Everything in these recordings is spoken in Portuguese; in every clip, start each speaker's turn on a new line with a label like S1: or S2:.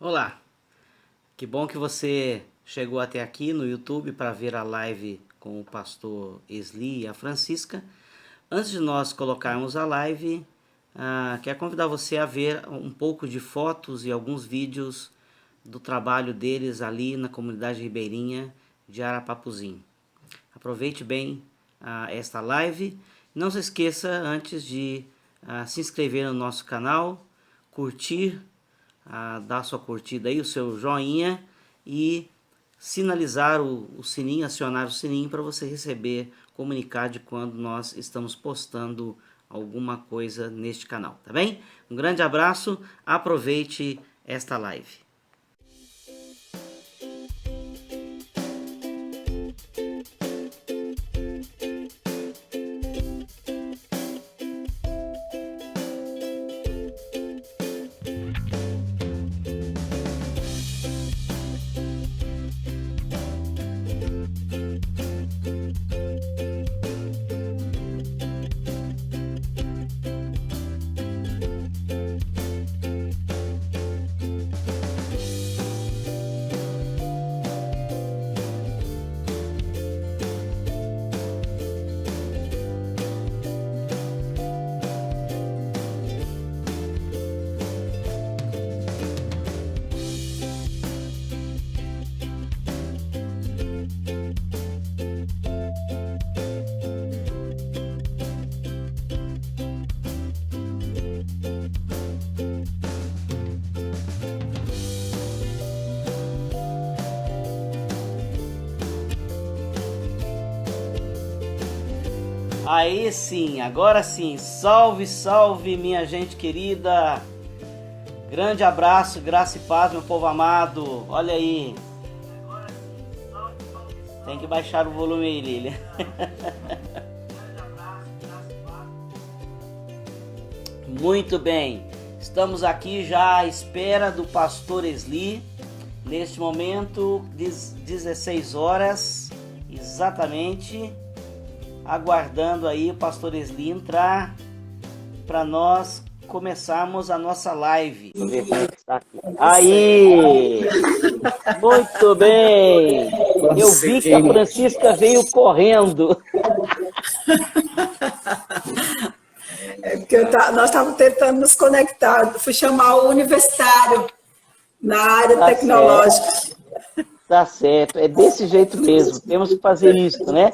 S1: Olá, que bom que você chegou até aqui no YouTube para ver a live com o pastor Esli e a Francisca. Antes de nós colocarmos a live, quero convidar você a ver um pouco de fotos e alguns vídeos do trabalho deles ali na comunidade ribeirinha de Arapapuzinho. Aproveite bem esta live. Não se esqueça antes de se inscrever no nosso canal, curtir, dar sua curtida aí, o seu joinha e sinalizar o sininho, acionar o sininho para você receber comunicado de quando nós estamos postando alguma coisa neste canal, tá bem? Um grande abraço, aproveite esta live. Aí sim, agora sim, salve, salve minha gente querida, grande abraço, graça e paz meu povo amado, olha aí, tem que baixar o volume aí, Lília. Muito bem, estamos aqui já à espera do pastor Esli, neste momento, 16 horas, exatamente, aguardando aí o pastor Esli entrar para nós começarmos a nossa live. Deixa eu ver como é que está aqui. Aí! Muito bem! Eu vi que a Francisca veio correndo.
S2: É porque nós estávamos tentando nos conectar. Fui chamar o universitário na área tecnológica.
S1: Certo. Tá certo, é desse jeito mesmo. Temos que fazer isso, né?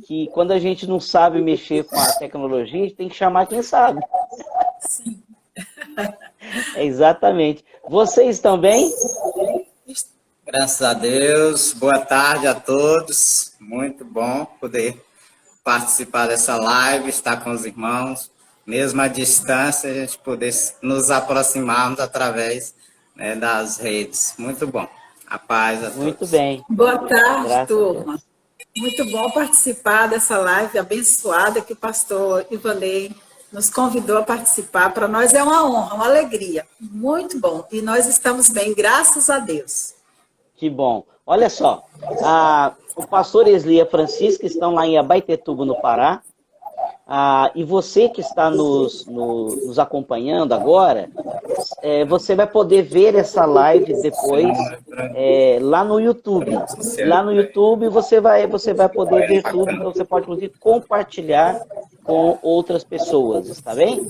S1: Que quando a gente não sabe mexer com a tecnologia, a gente tem que chamar quem sabe.
S2: Sim.
S1: É exatamente. Vocês estão bem?
S3: Graças a Deus. Boa tarde a todos. Muito bom poder participar dessa live, estar com os irmãos. Mesmo à distância, a gente poder nos aproximarmos através, né, das redes. Muito bom. A paz a todos.
S1: Muito bem.
S2: Boa tarde,
S1: Graças
S2: turma. Muito bom participar dessa live abençoada que o pastor Ivanei nos convidou a participar. Para nós é uma honra, uma alegria. Muito bom. E nós estamos bem, graças a Deus.
S1: Que bom. Olha só, o pastor Esli e a Francisca estão lá em Abaetetuba, no Pará. E você que está nos acompanhando agora, você vai poder ver essa live depois lá no YouTube. Lá no YouTube você vai poder ver tudo, então você pode inclusive compartilhar com outras pessoas, está bem?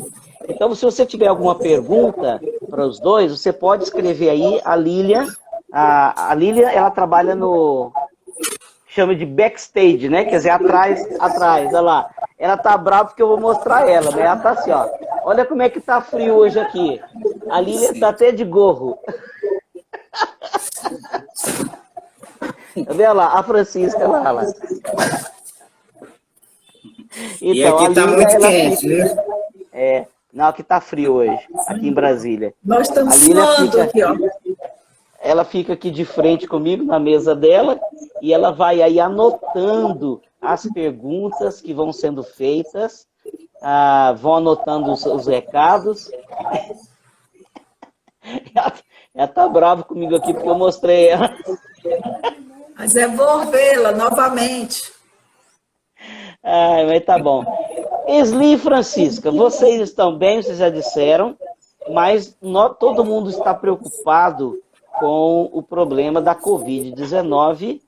S1: Então, se você tiver alguma pergunta para os dois, você pode escrever aí. A Lília, ela trabalha chama de backstage, né? Quer dizer, atrás, olha lá. Ela tá brava porque eu vou mostrar ela, né? Ela tá assim, ó. Olha como é que tá frio hoje aqui. A Lília tá até de gorro. Tá vendo lá? A Francisca lá. Então,
S3: e aqui tá muito quente, viu?
S1: Não, aqui tá frio hoje, aqui em Brasília.
S2: Nós estamos suando aqui, ó.
S1: Ela fica aqui de frente comigo na mesa dela e ela vai aí anotando as perguntas que vão sendo feitas, vão anotando os recados. Ela tá brava comigo aqui porque eu mostrei ela.
S2: Mas é bom vê-la novamente.
S1: Mas tá bom. Esli e Francisca, vocês estão bem, vocês já disseram, mas todo mundo está preocupado com o problema da Covid-19,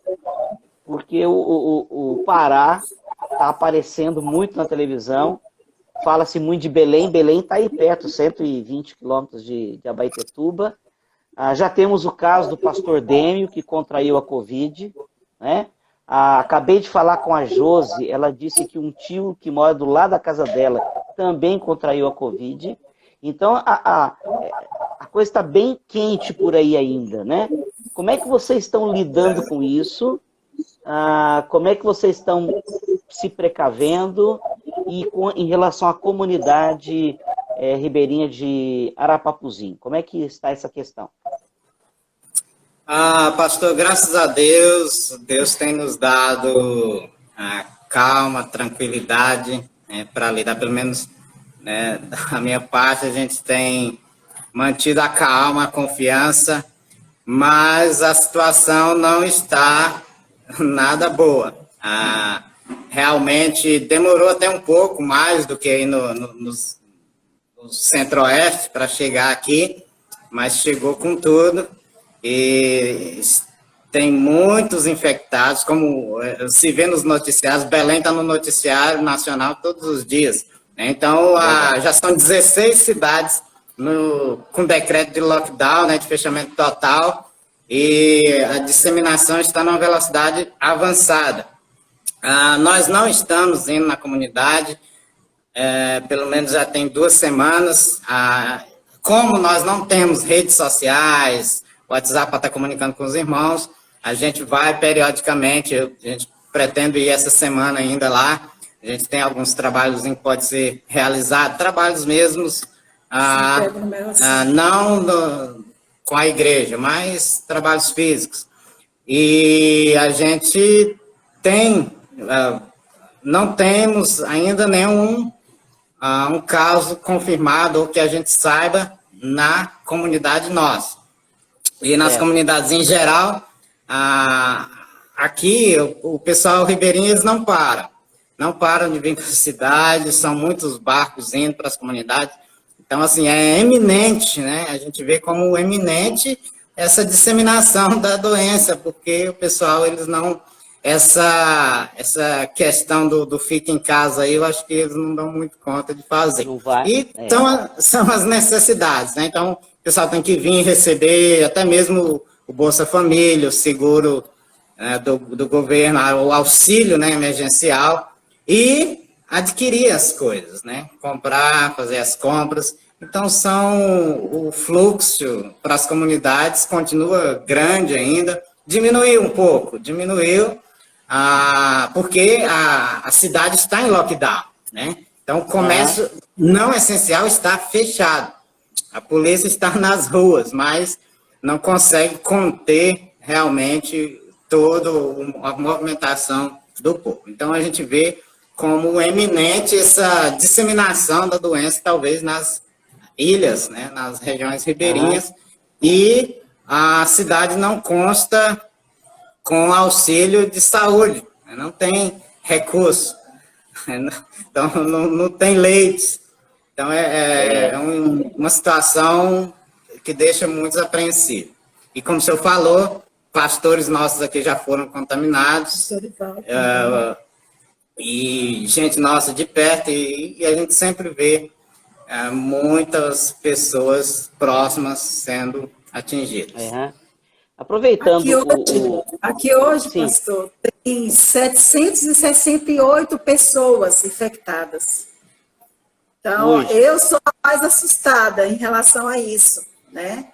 S1: porque o Pará está aparecendo muito na televisão, fala-se muito de Belém, Belém está aí perto, 120 quilômetros de Abaetetuba. Já temos o caso do pastor Dêmio, que contraiu a Covid, né? Acabei de falar com a Josi, ela disse que um tio que mora do lado da casa dela também contraiu a Covid. Então, a coisa está bem quente por aí ainda, né? Como é que vocês estão lidando com isso? Como é que vocês estão se precavendo em relação à comunidade ribeirinha de Arapapuzinho? Como é que está essa questão?
S3: Pastor, graças a Deus, Deus tem nos dado calma, tranquilidade para lidar, pelo menos da minha parte, a gente tem mantido a calma, a confiança, mas a situação não está nada boa. Realmente demorou até um pouco mais do que aí no centro-oeste para chegar aqui, mas chegou com tudo. E tem muitos infectados, como se vê nos noticiários. Belém está no noticiário nacional todos os dias. Então, já são 16 cidades com decreto de lockdown, de fechamento total, e a disseminação está numa velocidade avançada. Nós não estamos indo na comunidade, pelo menos já tem 2 semanas. Como nós não temos redes sociais, WhatsApp para estar comunicando com os irmãos, a gente vai periodicamente, a gente pretende ir essa semana ainda lá. A gente tem alguns trabalhos que pode ser realizado, trabalhos mesmos, não com a igreja, mas trabalhos físicos. E a gente não temos ainda nenhum um caso confirmado ou que a gente saiba na comunidade nossa. E nas comunidades em geral, aqui o pessoal ribeirinho, eles não param de vir para a cidade, são muitos barcos indo para as comunidades. Então, assim, é eminente, né? A gente vê como eminente essa disseminação da doença, porque o pessoal, eles não... Essa questão do fica em casa aí, eu acho que eles não dão muito conta de fazer. Não vai, são as necessidades, né? Então, o pessoal tem que vir receber até mesmo o Bolsa Família, o seguro do governo, o auxílio, né, emergencial, e adquirir as coisas, né? Comprar, fazer as compras. Então, o fluxo para as comunidades continua grande ainda. Diminuiu um pouco, porque a cidade está em lockdown, né? Então, o comércio não essencial está fechado. A polícia está nas ruas, mas não consegue conter realmente toda a movimentação do povo. Então, a gente vê como eminente essa disseminação da doença, talvez nas ilhas, né, nas regiões ribeirinhas, e a cidade não consta com auxílio de saúde, não tem recurso, então não tem leitos. Então, uma situação que deixa muitos apreensivos. E como o senhor falou, pastores nossos aqui já foram contaminados, e gente nossa de perto, e a gente sempre vê muitas pessoas próximas sendo atingidas.
S1: Aproveitando...
S2: Aqui hoje, pastor, tem 768 pessoas infectadas. Então, eu sou a mais assustada em relação a isso, né?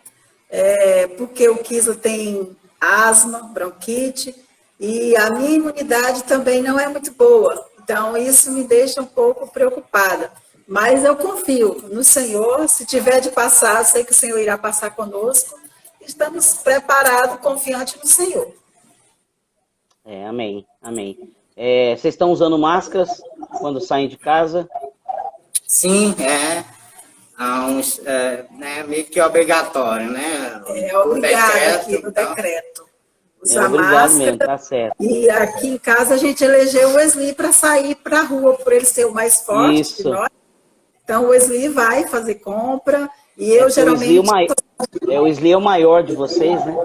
S2: Porque o Kisla tem asma, bronquite, e a minha imunidade também não é muito boa. Então, isso me deixa um pouco preocupada. Mas eu confio no Senhor, se tiver de passar, eu sei que o Senhor irá passar conosco. Estamos preparados, confiantes no Senhor.
S1: Amém, amém. Vocês estão usando máscaras quando saem de casa?
S3: Sim, meio que obrigatório, né?
S2: Obrigado aqui no decreto. Usar
S1: obrigado
S2: máscara.
S1: Mesmo, tá certo.
S2: E aqui em casa a gente elegeu o Wesley para sair para a rua, por ele ser o mais forte de nós. Então o Wesley vai fazer compra, e eu geralmente...
S1: O Wesley é o maior de vocês, né?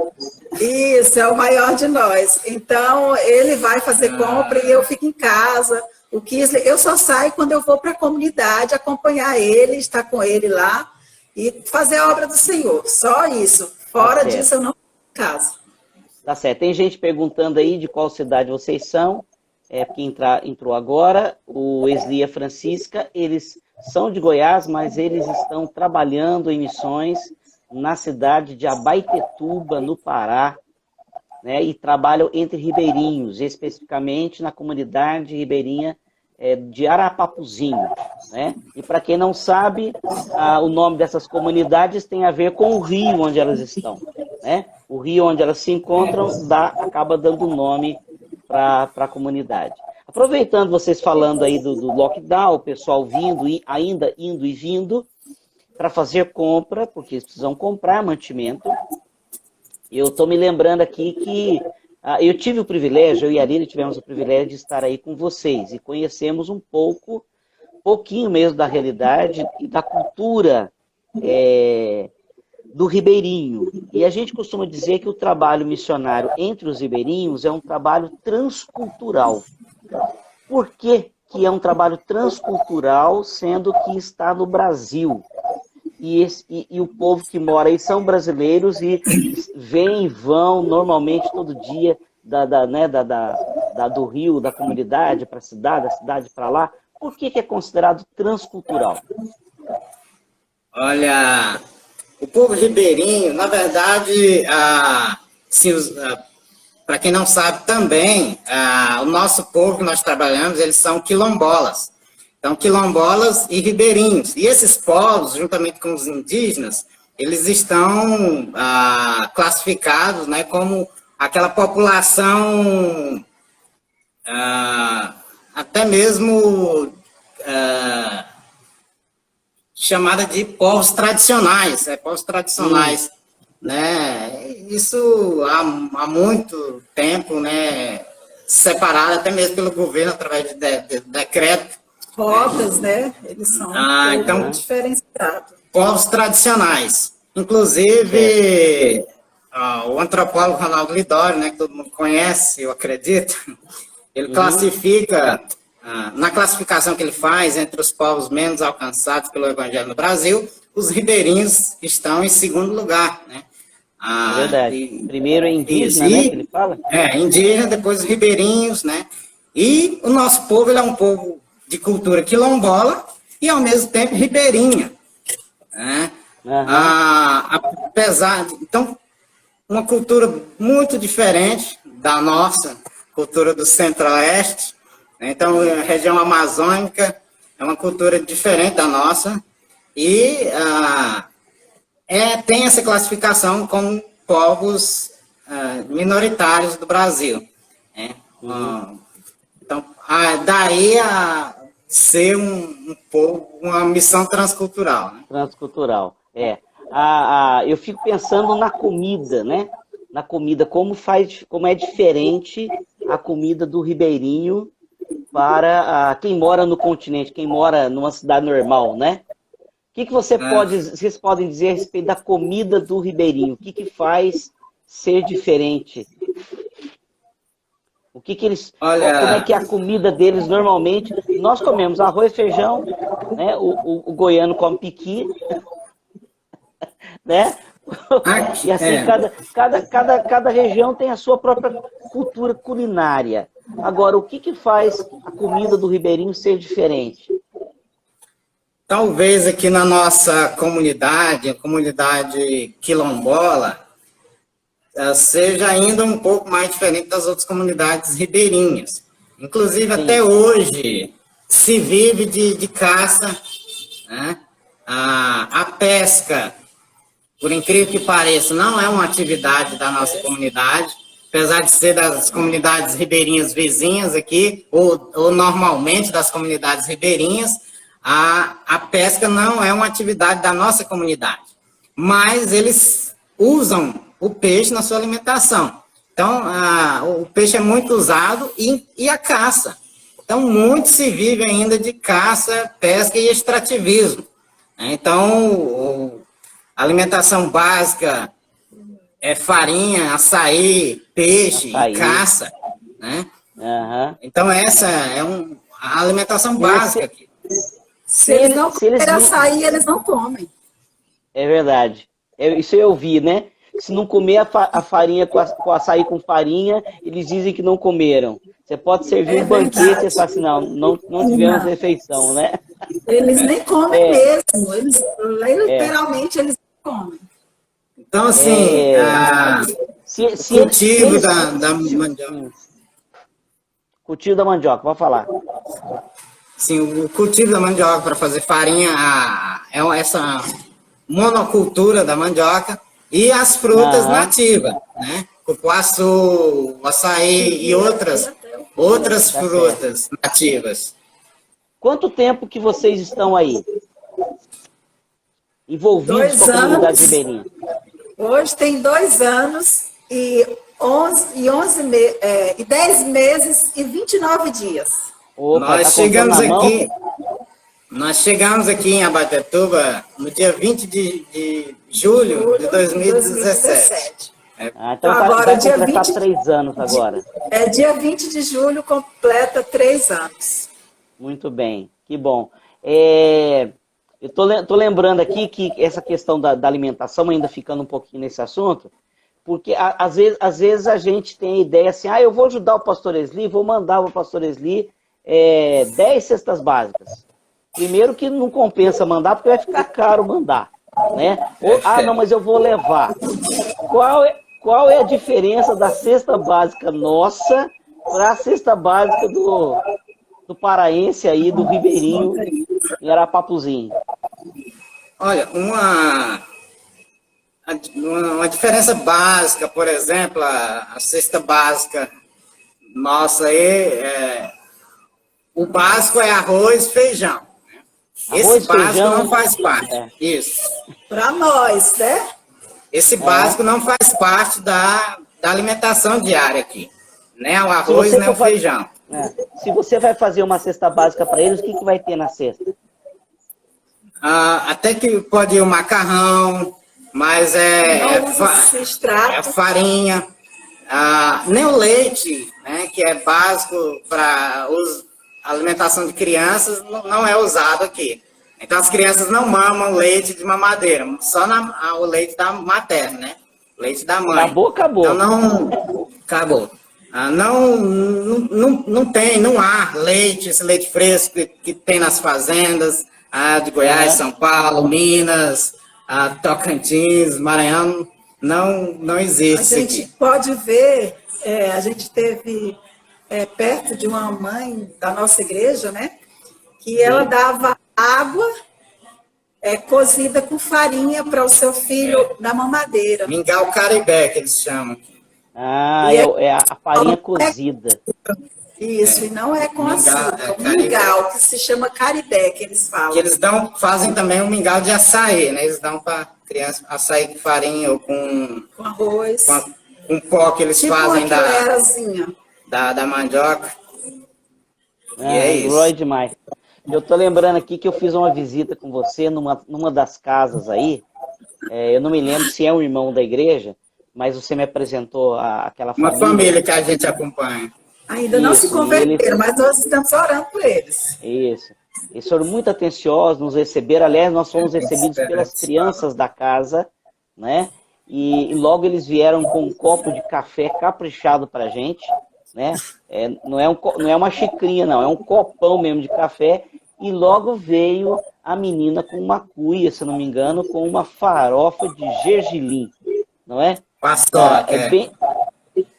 S2: Isso, é o maior de nós. Então, ele vai fazer compra e eu fico em casa. O Kisley, eu só saio quando eu vou para a comunidade acompanhar ele, estar com ele lá e fazer a obra do Senhor. Só isso. Fora disso, eu não fico em casa.
S1: Tá certo. Tem gente perguntando aí de qual cidade vocês são. Porque entrou agora. O Wesley e a Francisca, eles são de Goiás, mas eles estão trabalhando em missões na cidade de Abaetetuba, no Pará, né, e trabalham entre ribeirinhos, especificamente na comunidade ribeirinha de Arapapuzinho. Né? E para quem não sabe, o nome dessas comunidades tem a ver com o rio onde elas estão. Né? O rio onde elas se encontram acaba dando nome para a comunidade. Aproveitando vocês falando aí do lockdown, o pessoal vindo e ainda indo e vindo, para fazer compra, porque eles precisam comprar mantimento. Eu estou me lembrando aqui que eu tive o privilégio, eu e a Aline tivemos o privilégio de estar aí com vocês e conhecemos pouquinho mesmo da realidade e da cultura do ribeirinho. E a gente costuma dizer que o trabalho missionário entre os ribeirinhos é um trabalho transcultural. Por que é um trabalho transcultural, sendo que está no Brasil? E o povo que mora aí são brasileiros e vêm e vão normalmente todo dia do rio, da comunidade para a cidade, da cidade para lá. Por que é considerado transcultural?
S3: Olha, o povo ribeirinho, na verdade, para quem não sabe também, o nosso povo que nós trabalhamos, eles são quilombolas. Então, quilombolas e ribeirinhos. E esses povos, juntamente com os indígenas, eles estão classificados, né, como aquela população até mesmo chamada de povos tradicionais. Povos tradicionais. Né? Isso há muito tempo, né, separado até mesmo pelo governo através de decreto.
S2: Rotas, né? Eles são
S3: então,
S2: diferenciados.
S3: Povos tradicionais. Inclusive, o antropólogo Ronaldo Lidório, né, que todo mundo conhece, eu acredito, ele classifica, na classificação que ele faz entre os povos menos alcançados pelo Evangelho no Brasil, os ribeirinhos estão em segundo lugar, né?
S1: É verdade. Primeiro é indígena, né, que ele fala?
S3: Indígena, depois os ribeirinhos, né? E o nosso povo, ele é um povo de cultura quilombola e, ao mesmo tempo, ribeirinha. Né? Apesar de... Então, uma cultura muito diferente da nossa cultura do Centro-Oeste. Né? Então, a região amazônica é uma cultura diferente da nossa e tem essa classificação como povos minoritários do Brasil. Né? Então, daí a ser um povo, uma missão transcultural. Né?
S1: Transcultural, eu fico pensando na comida, né? Na comida, como é diferente a comida do ribeirinho para quem mora no continente, quem mora numa cidade normal, né? O que vocês podem dizer a respeito da comida do ribeirinho? O que faz ser diferente? Como é que é a comida deles normalmente? Nós comemos arroz e feijão, né? O goiano come piqui, né? E assim, cada região tem a sua própria cultura culinária. Agora, o que faz a comida do ribeirinho ser diferente?
S3: Talvez aqui na nossa comunidade, a comunidade quilombola, seja ainda um pouco mais diferente das outras comunidades ribeirinhas. Inclusive, até hoje, se vive de caça, né? A pesca, por incrível que pareça, não é uma atividade da nossa comunidade, apesar de ser das comunidades ribeirinhas vizinhas aqui, ou normalmente das comunidades ribeirinhas, a pesca não é uma atividade da nossa comunidade. Mas eles usam o peixe na sua alimentação. Então, o peixe é muito usado e a caça. Então, muito se vive ainda de caça, pesca e extrativismo. Então, alimentação básica é farinha, açaí, peixe e caça, né?
S1: Uhum.
S3: Então essa é a alimentação básica aqui.
S2: Se eles não comerem açaí, eles não comem.
S1: É verdade. Isso eu vi, né? Se não comer a farinha com açaí com farinha, eles dizem que não comeram. Você pode servir um banquete e falar assim, não tivemos refeição, né?
S2: Eles nem comem mesmo. Eles, literalmente, eles não comem.
S3: Então, assim, cultivo da mandioca.
S1: Cultivo da mandioca, pode falar.
S3: Sim, o cultivo da mandioca para fazer farinha é essa monocultura da mandioca e as frutas nativas, né? Cupuaçu, açaí e outras frutas nativas.
S1: Quanto tempo que vocês estão aí? Envolvidos com a comunidade ribeirinha?
S2: Hoje tem 2 anos e 10 meses e 29 dias.
S1: Opa,
S3: nós chegamos aqui em Abatetuba no dia 20 de julho de 2017.
S1: Então agora, vai completar 3 anos agora.
S2: Dia 20 de julho completa 3 anos.
S1: Muito bem, que bom. Eu tô lembrando aqui que essa questão da alimentação, ainda ficando um pouquinho nesse assunto, porque às vezes a gente tem a ideia assim, eu vou ajudar o pastor Esli, vou mandar o pastor Esli 10 cestas básicas. Primeiro que não compensa mandar, porque vai ficar caro mandar, né? Não, mas eu vou levar. Qual é a diferença da cesta básica nossa para a cesta básica do paraense aí, do ribeirinho, em Arapapuzinho?
S3: Olha, uma diferença básica, por exemplo, a cesta básica nossa aí, o básico é arroz e feijão. Esse básico não faz parte. Isso.
S2: Para nós, né?
S3: Esse básico não faz parte da alimentação diária aqui. Nem o arroz, nem o feijão.
S1: Se você vai fazer uma cesta básica para eles, o que vai ter na cesta?
S3: Até que pode ir o macarrão, mas é farinha. Nem o leite, né, que é básico para alimentação de crianças, não é usado aqui. Então as crianças não mamam leite de mamadeira, só o leite da materna, né? Leite da mãe.
S1: Acabou.
S3: Então acabou. Não há leite, esse leite fresco que tem nas fazendas de Goiás, São Paulo, Minas, Tocantins, Maranhão, não existe.
S2: A gente pode ver, a gente teve perto de uma mãe da nossa igreja, né? Que ela dava água cozida com farinha para o seu filho na mamadeira.
S3: Mingau caribé, que eles chamam.
S1: É a farinha cozida.
S2: Isso, e não é com açúcar. O mingau, que se chama caribé, que eles falam.
S3: Que eles fazem também um mingau de açaí, né? Eles dão para criança açaí com farinha ou com
S2: arroz.
S3: Com pó que eles fazem da mandioca.
S1: E é isso. Glória demais. Eu tô lembrando aqui que eu fiz uma visita com você numa das casas aí. Eu não me lembro se é um irmão da igreja, mas você me apresentou aquela família.
S3: Uma família que a gente acompanha.
S2: Ainda não se converteram, mas nós estamos orando por eles.
S1: Isso. Eles foram muito atenciosos, nos receberam. Aliás, nós fomos recebidos pelas crianças da casa, né? E logo eles vieram com um copo de café caprichado pra gente, né? Não é uma xicrinha, não. É um copão mesmo de café. E logo veio a menina com uma cuia, se não me engano, com uma farofa de gergelim, não é?
S3: Paçoca.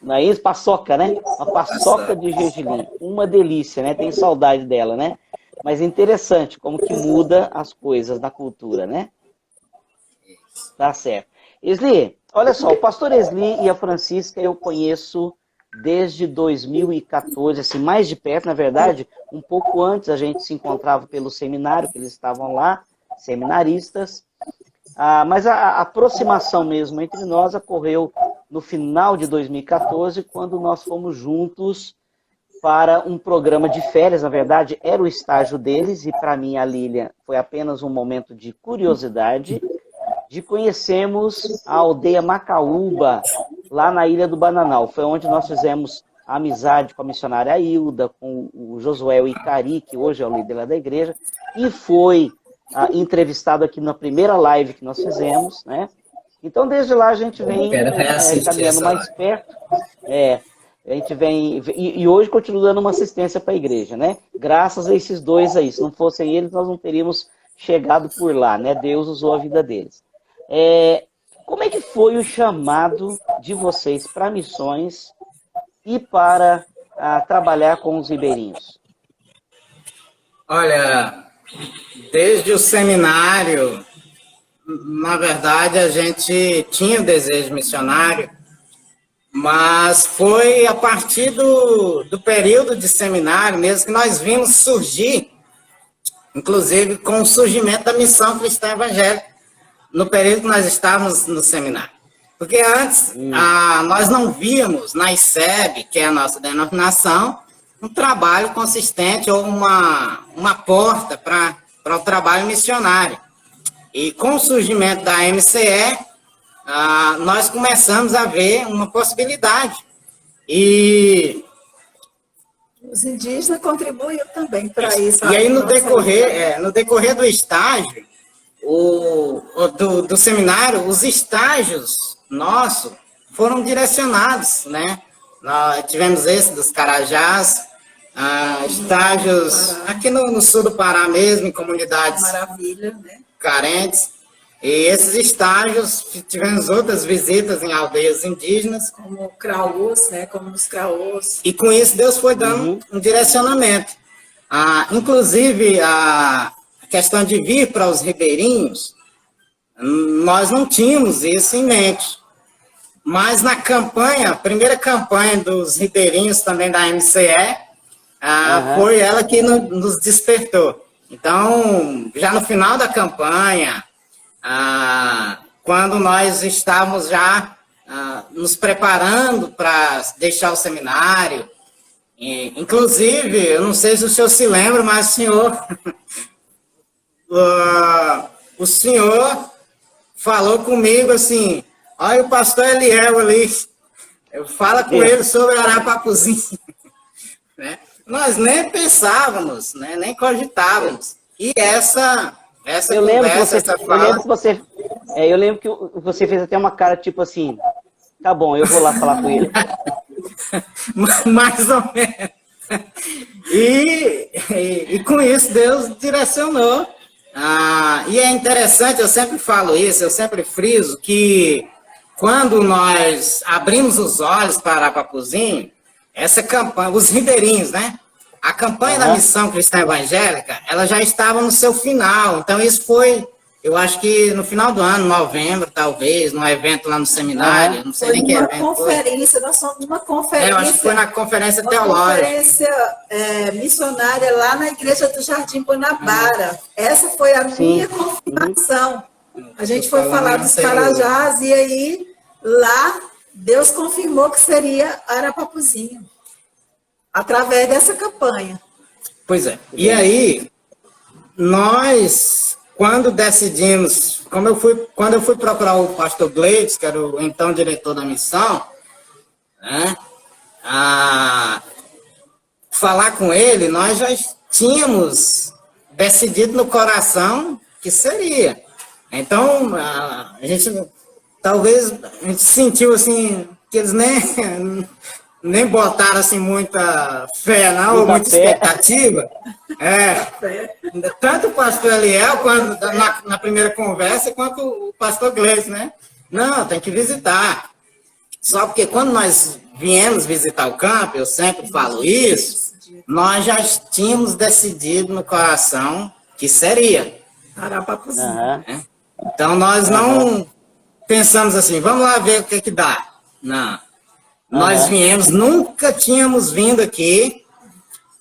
S1: Não é isso? Paçoca, né? Uma paçoca de gergelim. Uma delícia, né? Tenho saudade dela, né? Mas é interessante como que muda as coisas na cultura, né? Tá certo. Esli, olha só, o pastor Esli e a Francisca eu conheço desde 2014, assim, mais de perto, na verdade, um pouco antes a gente se encontrava pelo seminário, que eles estavam lá, seminaristas, mas a aproximação mesmo entre nós ocorreu no final de 2014, quando nós fomos juntos para um programa de férias. Na verdade, era o estágio deles, e para mim, a Lília, foi apenas um momento de curiosidade. de conhecermos a aldeia Macaúba, lá na Ilha do Bananal. Foi onde nós fizemos a amizade com a missionária Hilda, com o Josué Icari, que hoje é o líder lá da igreja, e foi entrevistado aqui na primeira live que nós fizemos, né? Então, desde lá, a gente vem caminhando mais perto. A gente vem... E hoje continua dando uma assistência para a igreja, né? Graças a esses dois aí. Se não fossem eles, nós não teríamos chegado por lá, né? Deus usou a vida deles. Como é que foi o chamado de vocês para missões e para trabalhar com os ribeirinhos?
S3: Olha, desde o seminário, na verdade, a gente tinha o desejo missionário, mas foi a partir do período de seminário mesmo que nós vimos surgir, inclusive com o surgimento da missão cristã evangélica, no período que nós estávamos no seminário. Porque antes, nós não víamos na ICEB, que é a nossa denominação, um trabalho consistente ou uma porta para o trabalho missionário. E com o surgimento da MCE, nós começamos a ver uma possibilidade. E
S2: os indígenas contribuíram também para isso.
S3: E aí, no decorrer do estágio, do seminário, os estágios nossos foram direcionados, né? Nós tivemos esse dos Carajás, estágios aqui no sul do Pará mesmo, em comunidades carentes. E esses estágios, tivemos outras visitas em aldeias indígenas.
S2: Como Craús, né? Como nos Craús.
S3: E com isso Deus foi dando um direcionamento. Inclusive, a questão de vir para os ribeirinhos, nós não tínhamos isso em mente. Mas na campanha, a primeira campanha dos ribeirinhos também da MCE, foi ela que nos despertou. Então, já no final da campanha, quando nós estávamos já nos preparando para deixar o seminário, inclusive, eu não sei se o senhor se lembra, mas o senhor falou comigo assim: olha o pastor Eliel ali, fala com ele sobre Arapapuzinho. Né? Nós nem pensávamos, né? Nem cogitávamos. E essa
S1: eu lembro
S3: conversa, essa fala...
S1: Eu lembro que você fez até uma cara tipo assim: tá bom, eu vou lá falar com ele.
S3: Mais ou menos. E com isso Deus direcionou. E é interessante, eu sempre falo isso, eu sempre friso que quando nós abrimos os olhos para Arapapuzinho, essa campanha, os ribeirinhos, né? A campanha da Missão Cristã Evangélica, ela já estava no seu final. Então isso foi, eu acho que no final do ano, novembro, talvez, num evento lá no seminário, não sei nem que evento
S2: conferência, nós fomos numa conferência.
S3: Eu acho que foi na conferência teológica.
S2: Uma conferência missionária lá na igreja do Jardim Guanabara. Essa foi a minha confirmação. A gente foi falar dos Carajás e aí lá Deus confirmou que seria Arapapuzinho, através dessa campanha.
S3: Pois é. E aí, nós, quando decidimos, quando eu fui procurar o pastor Gleides, que era o então diretor da missão, né, falar com ele, nós já tínhamos decidido no coração que seria. Então, a gente sentiu assim, que eles nem botaram assim muita fé, não, ou muita expectativa. Tanto o pastor Eliel, na primeira conversa, quanto o pastor Gleice, né? Não, tem que visitar. Só porque quando nós viemos visitar o campo, eu sempre falo isso, nós já tínhamos decidido no coração que seria Arapapuzinho. Então, nós não pensamos assim, vamos lá ver o que dá. Não. Nós viemos, nunca tínhamos vindo aqui.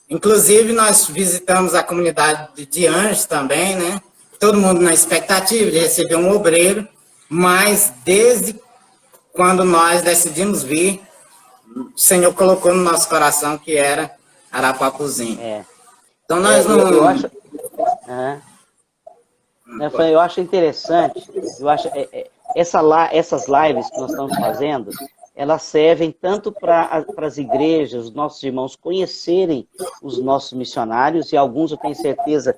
S3: Inclusive, nós visitamos a comunidade de Anjos também, né? Todo mundo na expectativa de receber um obreiro. Mas, desde quando nós decidimos vir, o Senhor colocou no nosso coração que era Arapapuzinho. Então, nós não...
S1: né, Fran, eu acho interessante, eu acho, essas lives que nós estamos fazendo, elas servem tanto para as igrejas, os nossos irmãos conhecerem os nossos missionários, e alguns eu tenho certeza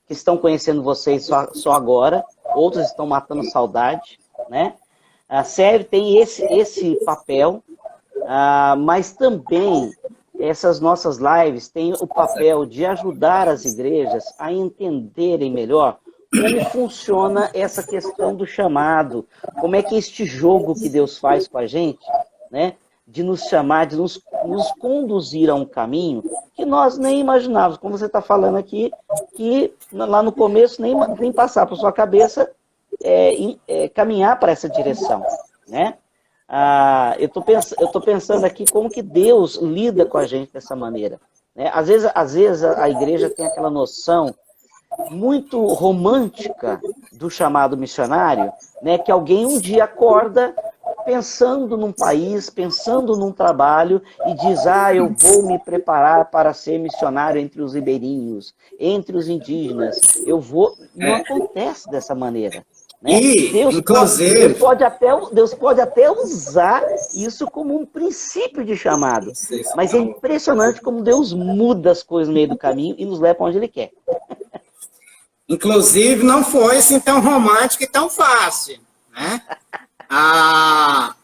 S1: que estão conhecendo vocês só agora, outros estão matando saudade, né? Serve, tem esse papel, mas também essas nossas lives têm o papel de ajudar as igrejas a entenderem melhor como funciona essa questão do chamado, como é que este jogo que Deus faz com a gente, né, de nos chamar, de nos conduzir a um caminho que nós nem imaginávamos, como você está falando aqui, que lá no começo nem passar por sua cabeça caminhar para essa direção, né? Eu tô pensando aqui como que Deus lida com a gente dessa maneira, né? Às vezes a igreja tem aquela noção muito romântica do chamado missionário, né? Que alguém um dia acorda pensando num país, pensando num trabalho e diz, eu vou me preparar para ser missionário entre os ribeirinhos, entre os indígenas, Não acontece dessa maneira. Né? Deus pode até usar isso como um princípio de chamado, mas é impressionante como Deus muda as coisas no meio do caminho e nos leva para onde Ele quer.
S3: Inclusive, não foi assim tão romântico e tão fácil, né?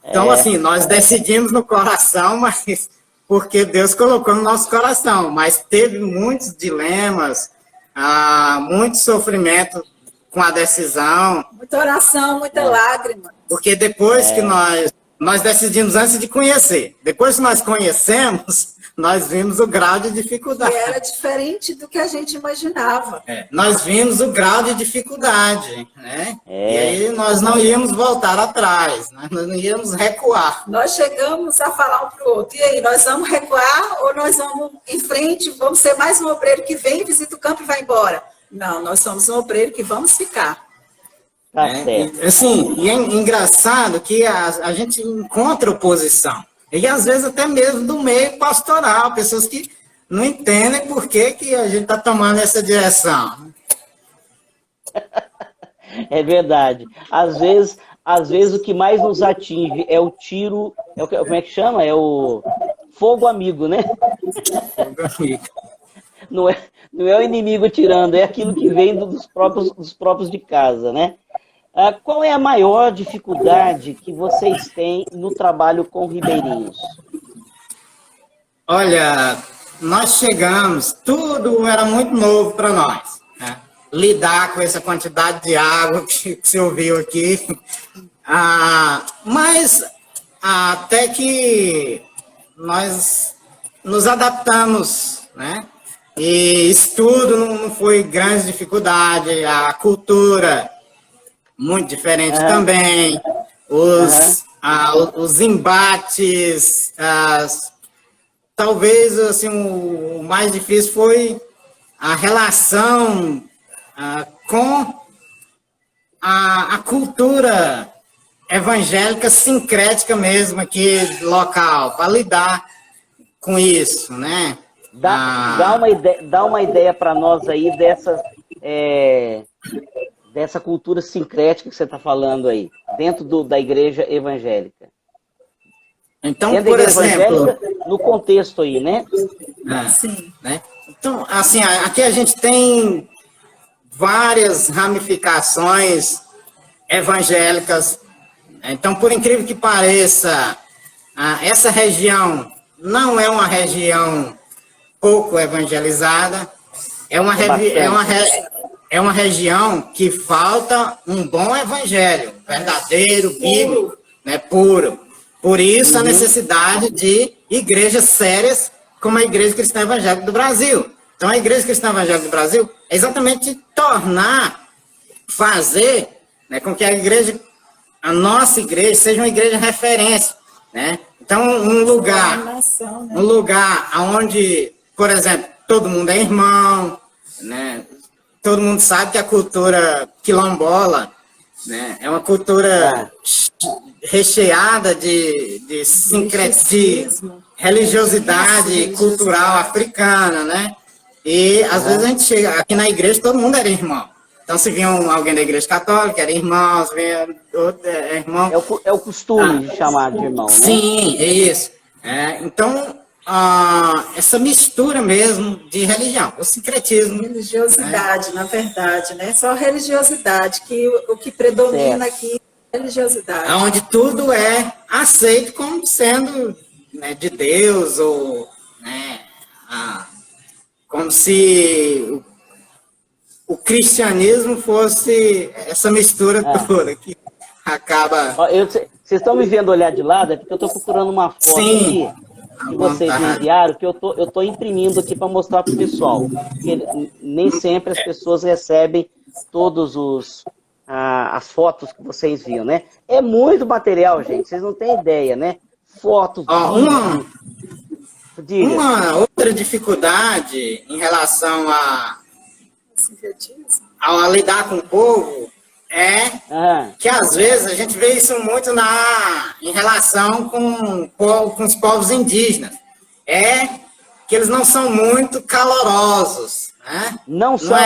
S3: Então, assim, nós decidimos no coração, mas porque Deus colocou no nosso coração, mas teve muitos dilemas, muito sofrimento com a decisão.
S2: Muita oração, muita lágrima.
S3: Porque depois que nós decidimos antes de conhecer, depois que nós conhecemos, nós vimos o grau de dificuldade.
S2: E era diferente do que a gente imaginava.
S3: Nós vimos o grau de dificuldade, né? E aí nós não íamos voltar atrás, né? Nós não íamos recuar.
S2: Nós chegamos a falar um para o outro, e aí, nós vamos recuar ou nós vamos em frente, vamos ser mais um obreiro que vem, visita o campo e vai embora? Não, nós somos um obreiro que vamos ficar.
S3: Assim, e é engraçado que a gente encontra oposição. E às vezes até mesmo do meio pastoral, pessoas que não entendem por que a gente está tomando essa direção.
S1: É verdade. Às vezes o que mais nos atinge é o tiro, como é que chama? É o fogo amigo, né?
S3: Fogo amigo.
S1: Não é o inimigo tirando, é aquilo que vem dos próprios de casa, né? Qual é a maior dificuldade que vocês têm no trabalho com ribeirinhos?
S3: Olha, nós chegamos, tudo era muito novo para nós, né? Lidar com essa quantidade de água que você ouviu aqui. Mas até que nós nos adaptamos, né? E estudo não foi grande dificuldade, a cultura muito diferente também, os embates, talvez assim, o mais difícil foi a relação com a cultura evangélica sincrética mesmo aqui local, para lidar com isso, né?
S1: Dá uma ideia para nós aí dessa cultura sincrética que você está falando aí, dentro da igreja evangélica.
S3: Então, por exemplo...
S1: No contexto aí, né?
S2: Sim.
S3: Né? Então, assim, aqui a gente tem várias ramificações evangélicas. Então, por incrível que pareça, essa região não é uma região pouco evangelizada, é uma região que falta um bom evangelho, verdadeiro, bíblico, né, puro. Por isso a necessidade de igrejas sérias como a Igreja Cristã Evangélica do Brasil. Então a Igreja Cristã Evangélica do Brasil é exatamente fazer, né, com que a nossa igreja seja uma igreja referência, né? Então um lugar onde, por exemplo, todo mundo é irmão, né? Todo mundo sabe que a cultura quilombola, né, é uma cultura recheada de religiosidade cultural africana, né? E às vezes a gente chega aqui na igreja, todo mundo era irmão. Então, se vinha alguém da igreja católica, era irmãos, vinha outro irmão.
S1: É o costume de chamar de irmão, né?
S3: Sim, é isso. Então, essa mistura mesmo de religião, o sincretismo.
S2: Religiosidade, na verdade, né? Só religiosidade, que o que predomina aqui é religiosidade.
S3: Onde tudo é aceito como sendo, né, de Deus, ou, né, como se o cristianismo fosse essa mistura toda que acaba...
S1: Vocês estão me vendo olhar de lado, é porque eu estou procurando uma foto aqui que vocês me enviaram, que eu tô imprimindo aqui para mostrar para o pessoal. Porque nem sempre as pessoas recebem todos as fotos que vocês viram, né? É muito material, gente, vocês não têm ideia, né? Foto, vídeo.
S3: Uma outra dificuldade em relação a lidar com o povo é que às vezes a gente vê isso muito em relação com os povos indígenas. É que eles não são muito calorosos, né?
S1: Não são.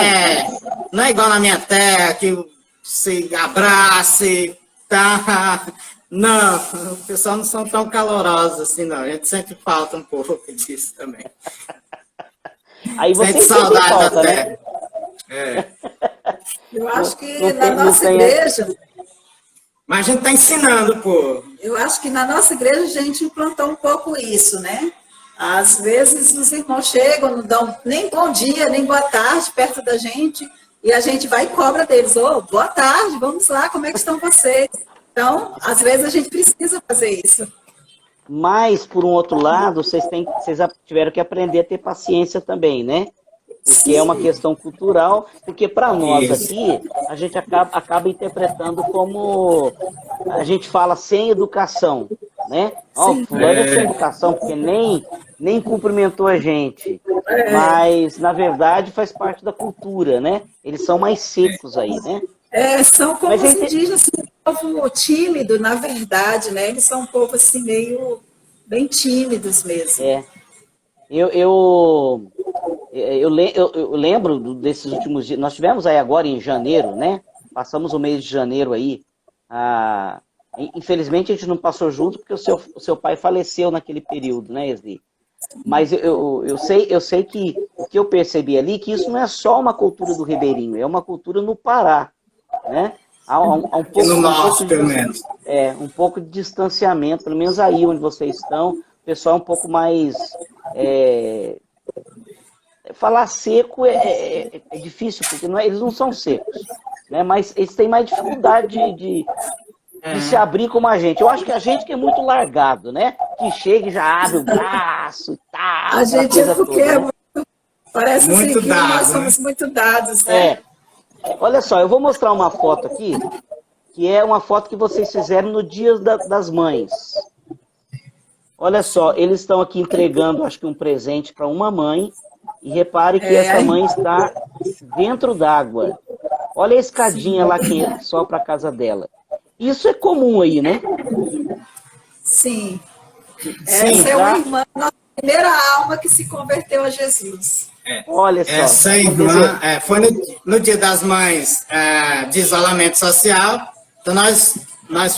S3: Não é igual na minha terra, que se abraça e tá... Não, o pessoal não são tão calorosos assim, não. A gente sente falta um pouco disso também.
S1: Aí você
S3: sente saudade
S1: falta,
S3: da
S1: né?
S3: terra.
S2: Eu acho que na nossa igreja...
S3: Mas a gente está ensinando, pô.
S2: Eu acho que na nossa igreja a gente implantou um pouco isso, né? Às vezes os irmãos chegam, não dão nem bom dia, nem boa tarde perto da gente, e a gente vai e cobra deles. Boa tarde, vamos lá, como é que estão vocês? Então, às vezes a gente precisa fazer isso.
S1: Mas, por um outro lado, vocês tiveram que aprender a ter paciência também, né? Porque é uma questão cultural, porque para nós aqui, a gente acaba interpretando como a gente fala sem educação, né? Fulano é sem educação, porque nem cumprimentou a gente. Mas, na verdade, faz parte da cultura, né? Eles são mais secos aí, né?
S2: São como os indígenas, um povo tímido, na verdade, né? Eles são um povo assim, meio bem tímidos mesmo. Eu lembro desses últimos dias, nós tivemos aí agora em janeiro, né? Passamos o mês de janeiro aí. Infelizmente a gente não passou junto porque o seu pai faleceu naquele período, né, Esli? Mas eu sei que o que eu percebi ali, que isso não é só uma cultura do Ribeirinho, é uma cultura no Pará, né? Há um pouco de distanciamento, pelo menos aí onde vocês estão, o pessoal é um pouco mais... falar seco é difícil, porque eles não são secos, né? Mas eles têm mais dificuldade de se abrir como a gente. Eu acho que a gente que é muito largado, né? Que chega e já abre o braço e tal. A gente é porque toda, né? Parece
S3: muito
S2: assim,
S3: dado,
S2: que nós somos muito dados, né?
S1: Olha só, eu vou mostrar uma foto aqui, que é uma foto que vocês fizeram no Dia das Mães. Olha só, eles estão aqui entregando, acho que um presente para uma mãe, e repare que essa mãe está dentro d'água. Olha a escadinha lá que só para a casa dela. Isso é comum aí, né?
S2: Sim. Essa é uma irmã, nossa primeira alma que se converteu a Jesus.
S1: Olha só.
S3: Essa irmã foi no Dia das Mães de isolamento social. Então nós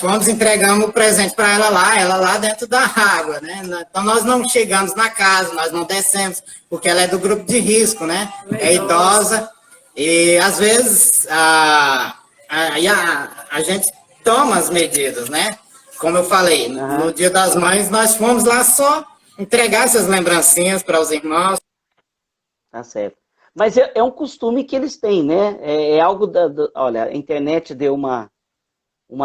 S3: fomos, entregamos o presente para ela lá dentro da água, né? Então nós não chegamos na casa, nós não descemos, porque ela é do grupo de risco, né? É idosa. E às vezes a gente toma as medidas, né? Como eu falei, no Dia das Mães nós fomos lá só entregar essas lembrancinhas para os irmãos.
S1: Tá certo. Mas é um costume que eles têm, né? É algo olha, a internet deu uma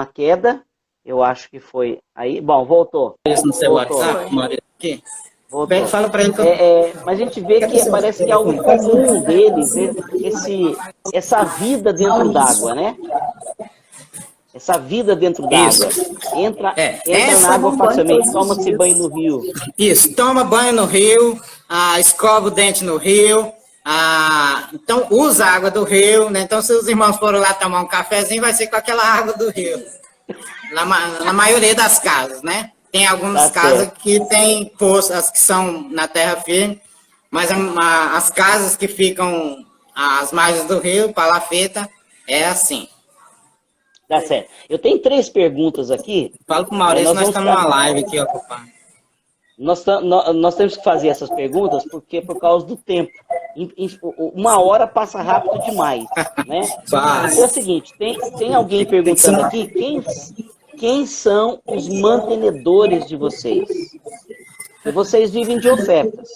S1: queda, eu acho que foi aí. Bom, voltou.
S3: Isso no seu WhatsApp, Maria, aqui.
S1: Voltou.
S3: Fala para ele que
S1: mas a gente vê que parece que é algo comum deles, essa vida dentro d'água, né? Essa vida dentro d'água. Entra na água facilmente, toma-se banho no rio.
S3: Isso, toma banho no rio, escova o dente no rio, então usa a água do rio, né? Então se os irmãos forem lá tomar um cafezinho, vai ser com aquela água do rio. Na maioria das casas, né? Tem algumas casas que tem poços, as que são na terra firme, mas as casas que ficam às margens do rio, palafita, é assim.
S1: Tá certo. Eu tenho 3 perguntas aqui.
S3: Fala com o Maurício, nós estamos numa live aqui, ó.
S1: Nós temos que fazer essas perguntas porque por causa do tempo. 1 hora passa rápido demais, né? Então é o seguinte, tem alguém perguntando aqui quem são os mantenedores de vocês? Vocês vivem de ofertas.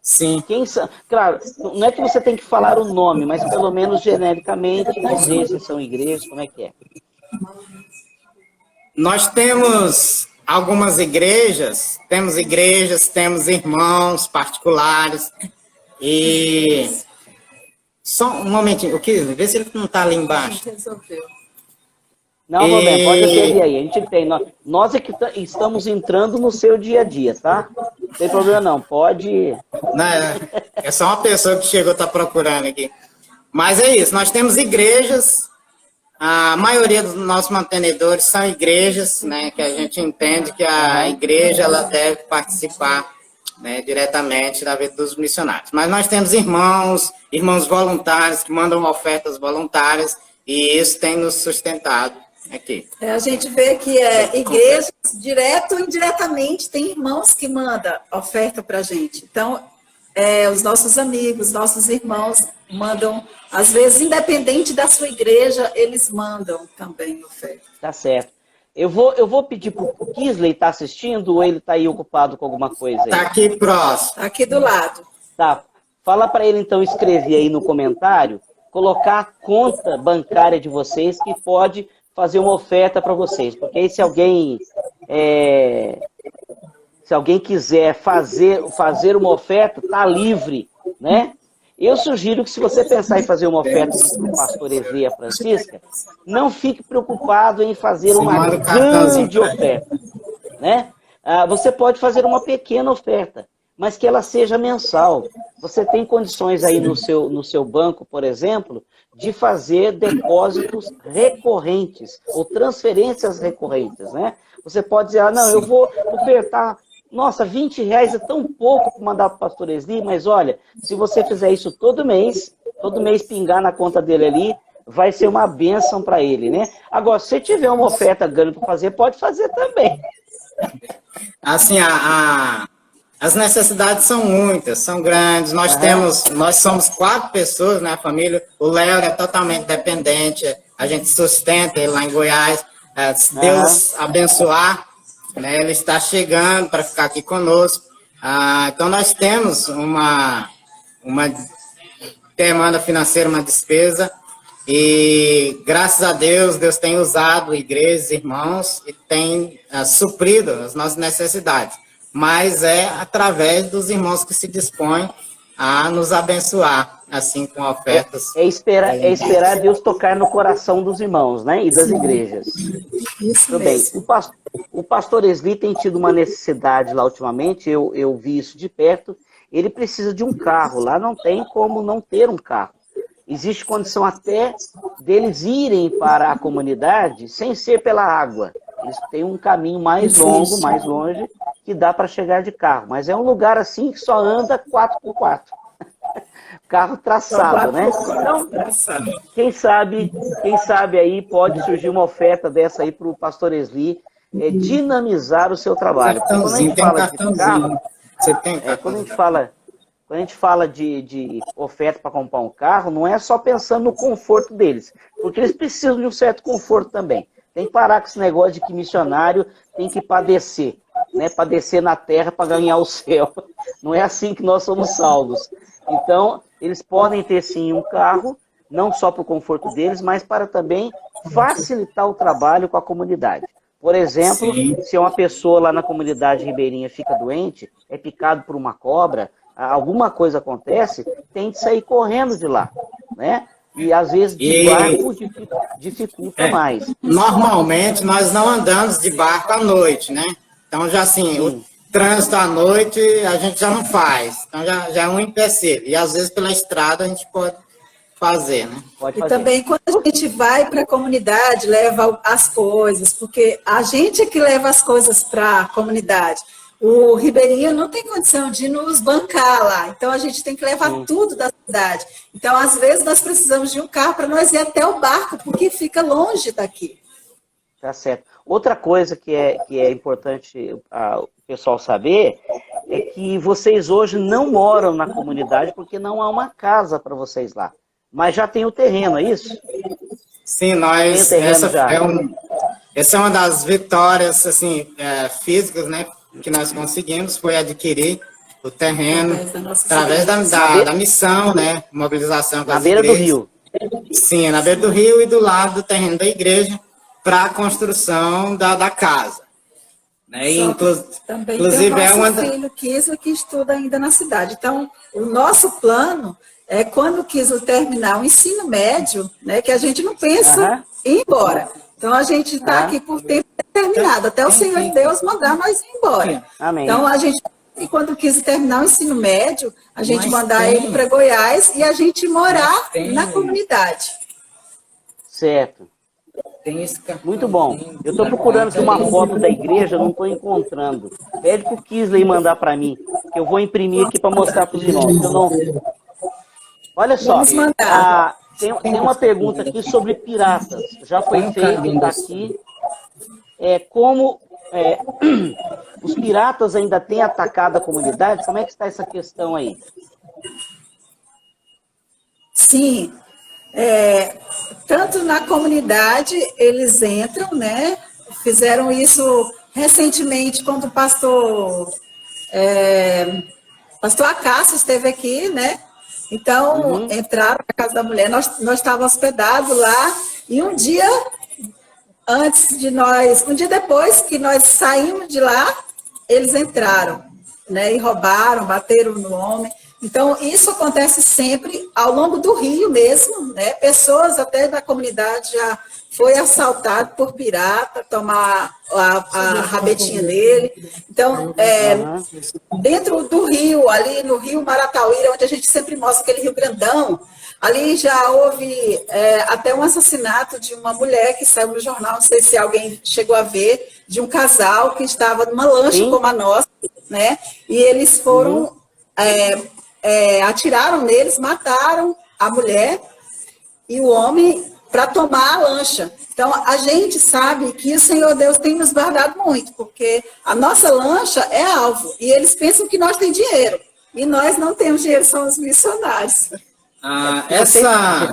S3: Sim.
S1: Quem são? Claro, não é que você tem que falar o nome, mas pelo menos genericamente dizer se são igrejas, como é que é?
S3: Nós temos algumas igrejas, temos irmãos particulares e... Só um momentinho, vê se ele não está ali embaixo.
S1: Não, Roberto, pode atender aí, a gente tem. Nós é que estamos entrando no seu dia a dia, tá? Não tem problema não, pode...
S3: Não, é só uma pessoa que chegou, está procurando aqui. Mas é isso, nós temos igrejas, a maioria dos nossos mantenedores são igrejas, né, que a gente entende que a igreja ela deve participar, né, diretamente da vida dos missionários. Mas nós temos irmãos voluntários que mandam ofertas voluntárias e isso tem nos sustentado aqui.
S2: A gente vê que igrejas, direto ou indiretamente, tem irmãos que mandam oferta para a gente. Então, os nossos amigos, nossos irmãos mandam, às vezes, independente da sua igreja, eles mandam também oferta.
S1: Tá certo. Eu vou pedir para o Kisley estar assistindo ou ele está aí ocupado com alguma coisa? Está
S3: aqui próximo.
S2: Está aqui do lado.
S1: Tá. Fala para ele, então, escrever aí no comentário, colocar a conta bancária de vocês que pode fazer uma oferta para vocês. Porque aí se alguém quiser fazer uma oferta, tá livre, né? Eu sugiro que se você pensar em fazer uma oferta para o pastor Esli e a Francisca, não fique preocupado em fazer uma grande oferta, né? Você pode fazer uma pequena oferta, mas que ela seja mensal. Você tem condições aí no seu banco, por exemplo, de fazer depósitos recorrentes ou transferências recorrentes, né? Você pode dizer, não, eu vou ofertar, nossa, R$20 é tão pouco para mandar para o pastor Esli, mas olha, se você fizer isso todo mês pingar na conta dele ali, vai ser uma bênção para ele, né? Agora, se tiver uma oferta grande para fazer, pode fazer também.
S3: Assim, as necessidades são muitas, são grandes. Nós somos 4 pessoas, né, família. O Léo é totalmente dependente, a gente sustenta ele lá em Goiás. Se Deus abençoar, né, ele está chegando para ficar aqui conosco. Então nós temos uma demanda financeira, uma despesa. E graças a Deus, Deus tem usado igrejas, irmãos, e tem suprido as nossas necessidades. Mas é através dos irmãos que se dispõem a nos abençoar, assim, com ofertas.
S1: É esperar Deus tocar no coração dos irmãos, né? E das igrejas. Isso bem. O pastor Esli tem tido uma necessidade lá ultimamente, eu vi isso de perto. Ele precisa de um carro, lá não tem como não ter um carro. Existe condição até deles irem para a comunidade sem ser pela água. Eles têm um caminho mais longo, mais longe, que dá para chegar de carro. Mas é um lugar assim que só anda 4x4. Carro traçado, né? Então, quem sabe aí pode surgir uma oferta dessa aí para o pastor Esli dinamizar o seu trabalho. Quando a gente fala de carro, quando a gente fala de oferta para comprar um carro, não é só pensando no conforto deles, porque eles precisam de um certo conforto também. Tem que parar com esse negócio de que missionário tem que padecer, né? Padecer na terra para ganhar o céu. Não é assim que nós somos salvos. Então, eles podem ter sim um carro, não só para o conforto deles, mas para também facilitar o trabalho com a comunidade. Por exemplo, se uma pessoa lá na comunidade ribeirinha fica doente, é picado por uma cobra, alguma coisa acontece, tem que sair correndo de lá, né? E às vezes de barco dificulta mais.
S3: Normalmente nós não andamos de barco à noite, né? Então já assim, o trânsito à noite a gente já não faz. Então já é um empecilho. E às vezes pela estrada a gente pode fazer, né?
S2: E também quando a gente vai para a comunidade, leva as coisas, porque a gente é que leva as coisas para a comunidade. o Ribeirinho não tem condição de nos bancar lá, então a gente tem que levar tudo da cidade. Então, às vezes, nós precisamos de um carro para nós ir até o barco, porque fica longe daqui.
S1: Tá certo. Outra coisa que é importante o pessoal saber é que vocês hoje não moram na comunidade porque não há uma casa para vocês lá. Mas já tem o terreno, é isso?
S3: Sim, nós. Essa é uma das vitórias assim, físicas, né, que nós conseguimos, foi adquirir o terreno através da missão, né, mobilização com as igrejas.
S1: Na beira do rio.
S3: Sim, na beira do rio e do lado do terreno da igreja, para a construção da casa. Né?
S2: Também inclusive tem o nosso filho Kisla que estuda ainda na cidade. Então, o nosso plano é quando o Kisla terminar o ensino médio, né, que a gente não pensa em ir embora. Então, a gente está aqui por tempo determinado, até o Senhor Deus mandar nós ir embora.
S1: Amém.
S2: Então, a gente, quando o Kisla terminar o ensino médio, a gente mandar ele para Goiás e a gente morar na comunidade.
S1: Certo. Muito bom. Eu estou procurando aqui uma foto da igreja, não estou encontrando. Pede para o Kisley mandar para mim, que eu vou imprimir aqui para mostrar para os irmãos. Olha só, tem uma pergunta aqui sobre piratas. Já foi feito, está aqui. Como os piratas ainda têm atacado a comunidade? Como é que está essa questão aí?
S2: Sim. Tanto na comunidade, eles entram, né? Fizeram isso recentemente, quando o pastor Acácio esteve aqui, né? Então, entraram na casa da mulher, nós estávamos hospedados lá, e um dia depois que nós saímos de lá, eles entraram, né? E roubaram, bateram no homem. Então, isso acontece sempre ao longo do rio mesmo, né? Pessoas até da comunidade já foi assaltado por pirata, tomar a rabetinha dele. Então, dentro do rio, ali no rio Maratauíra, onde a gente sempre mostra aquele rio grandão, ali já houve até um assassinato de uma mulher que saiu no jornal, não sei se alguém chegou a ver, de um casal que estava numa lancha como a nossa, né? E eles foram... atiraram neles, mataram a mulher e o homem para tomar a lancha. Então, a gente sabe que o Senhor Deus tem nos guardado muito, porque a nossa lancha é alvo, e eles pensam que nós temos dinheiro, e nós não temos dinheiro, somos missionários.
S1: Você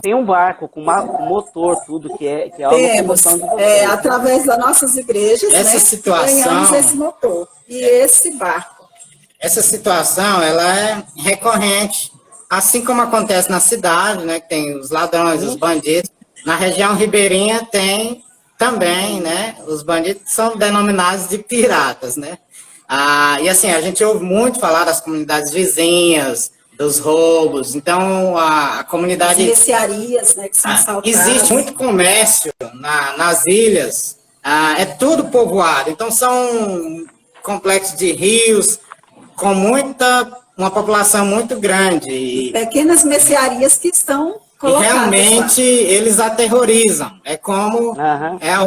S1: tem um barco com motor, tudo, que é a locomoção de vocês.
S2: Através das nossas igrejas, ganhamos esse motor e esse barco.
S3: Essa situação, ela é recorrente, assim como acontece na cidade, né, que tem os ladrões, os bandidos. Na região ribeirinha tem também, né, os bandidos são denominados de piratas, né. E assim, a gente ouve muito falar das comunidades vizinhas, dos roubos, então a comunidade... As
S2: mercearias, né, que são assaltadas.
S3: Existe muito comércio nas ilhas, é tudo povoado, então são complexos de rios, com uma população muito grande. E
S2: pequenas mercearias que estão colocadas.
S3: E realmente eles aterrorizam. É como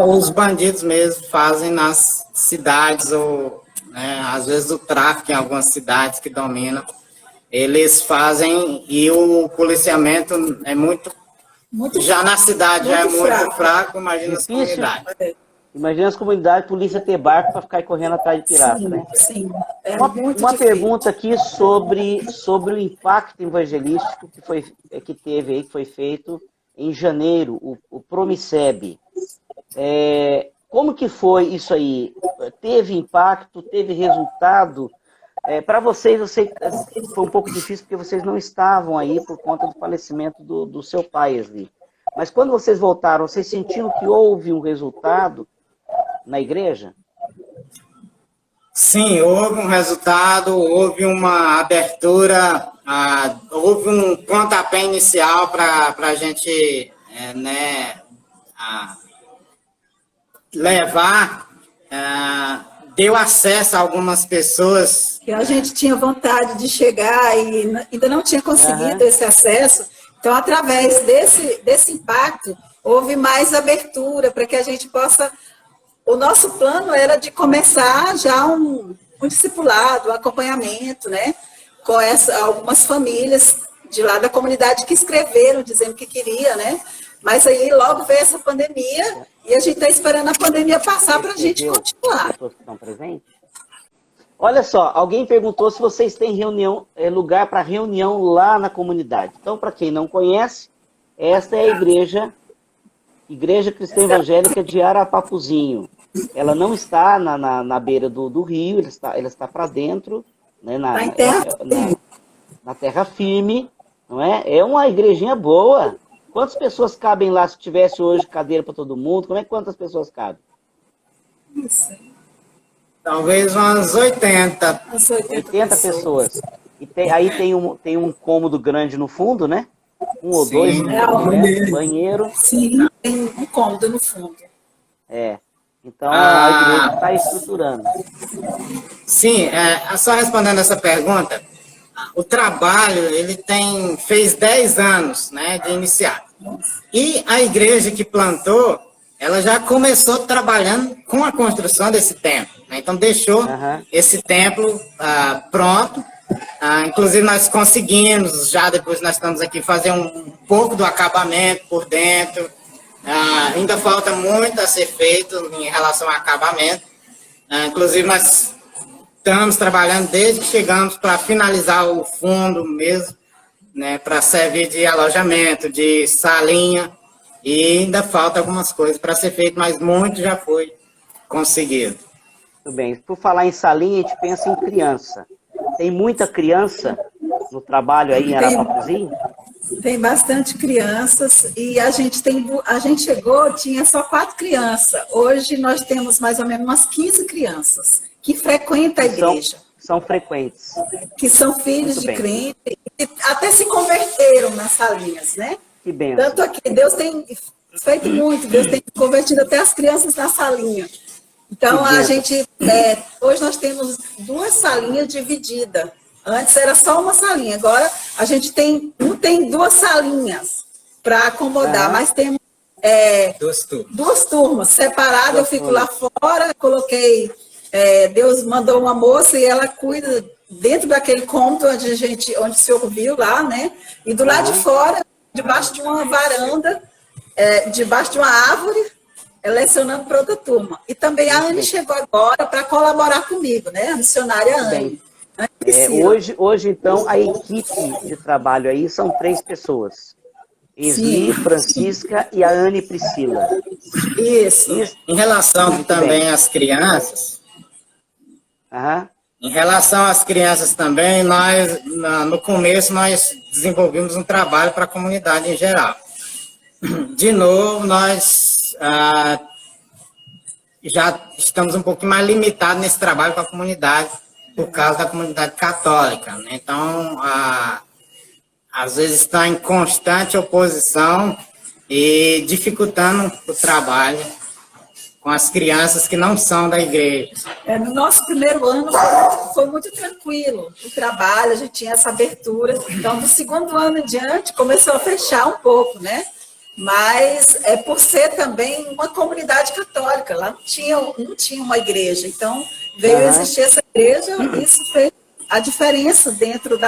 S3: os bandidos mesmo fazem nas cidades, ou às vezes o tráfico em algumas cidades que dominam. Eles fazem, e o policiamento é muito já na cidade já é muito fraco, imagina as comunidades.
S1: Imagina as comunidades, a polícia ter barco para ficar correndo atrás de pirata, né?
S2: Sim.
S1: Uma pergunta aqui sobre o impacto evangelístico que foi feito em janeiro, o Promiceb. Como que foi isso aí? Teve impacto? Teve resultado? Para vocês, eu sei que foi um pouco difícil porque vocês não estavam aí por conta do falecimento do seu pai, Esli. Mas quando vocês voltaram, vocês sentiram que houve um resultado na igreja?
S3: Sim, houve um resultado, houve uma abertura, houve um pontapé inicial para a gente levar, deu acesso a algumas pessoas.
S2: Que a gente tinha vontade de chegar e ainda não tinha conseguido esse acesso. Então, através desse impacto, houve mais abertura para que a gente possa... O nosso plano era de começar já um discipulado, um acompanhamento, né? Com algumas famílias de lá da comunidade que escreveram dizendo que queria, né? Mas aí logo veio essa pandemia e a gente está esperando a pandemia passar para a gente continuar.
S1: Pessoas que estão presentes? Olha só, alguém perguntou se vocês têm reunião, lugar para reunião lá na comunidade. Então, para quem não conhece, esta é a Igreja Cristã Evangélica de Arapapuzinho. Ela não está na beira do rio, ela está para dentro, né, na terra firme, não é? É uma igrejinha boa. Quantas pessoas cabem lá se tivesse hoje cadeira para todo mundo? Quantas pessoas cabem?
S2: Não sei.
S3: Talvez umas 80.
S1: 80 pessoas. E aí tem um cômodo grande no fundo, né? Um ou dois, banheiro.
S2: Sim, tem um cômodo no fundo.
S1: Então a igreja está estruturando.
S3: Sim, só respondendo essa pergunta, o trabalho, fez 10 anos, né, de iniciar. E a igreja que plantou, ela já começou trabalhando com a construção desse templo, né? Então deixou esse templo pronto. Inclusive nós conseguimos, já depois nós estamos aqui, fazer um pouco do acabamento por dentro. Ainda falta muito a ser feito em relação ao acabamento. Inclusive nós estamos trabalhando desde que chegamos para finalizar o fundo mesmo, né, para servir de alojamento, de salinha, e ainda falta algumas coisas para ser feito, mas muito já foi conseguido.
S1: Muito bem. Por falar em salinha, a gente pensa em criança. Tem muita criança no trabalho aí em Arapapuzinho?
S2: Tem bastante crianças e a gente chegou, tinha só 4 crianças. Hoje nós temos mais ou menos umas 15 crianças que frequentam a igreja.
S1: São frequentes.
S2: Que são filhos de crente e até se converteram nas salinhas, né?
S1: Que bênção.
S2: Tanto aqui, Deus tem feito muito, Deus tem convertido até as crianças na salinha. Então, hoje nós temos 2 salinhas divididas. Antes era só uma salinha, agora a gente tem 2 salinhas para acomodar, mas temos 2 turmas separadas. Eu fico lá fora, coloquei, Deus mandou uma moça e ela cuida dentro daquele cômodo onde se ouviu lá, né? E do lado de fora, debaixo de uma varanda, debaixo de uma árvore, lecionando para outra turma. E também a Anne chegou agora para colaborar comigo, né? A missionária Anne.
S1: Hoje, então, a equipe de trabalho aí são 3 pessoas. Esli, Francisca e a Anne Priscila.
S2: Isso.
S3: Em relação também às crianças, em relação às crianças também, no começo nós desenvolvemos um trabalho para a comunidade em geral. De novo, nós já estamos um pouco mais limitados nesse trabalho com a comunidade, por causa da comunidade católica, né? Então, às vezes está em constante oposição e dificultando o trabalho com as crianças que não são da igreja.
S2: No nosso primeiro ano foi muito tranquilo o trabalho, a gente tinha essa abertura. Então, do segundo ano em diante, começou a fechar um pouco, né? Mas por ser também uma comunidade católica, lá não tinha uma igreja. Então, veio existir essa igreja e isso fez a diferença dentro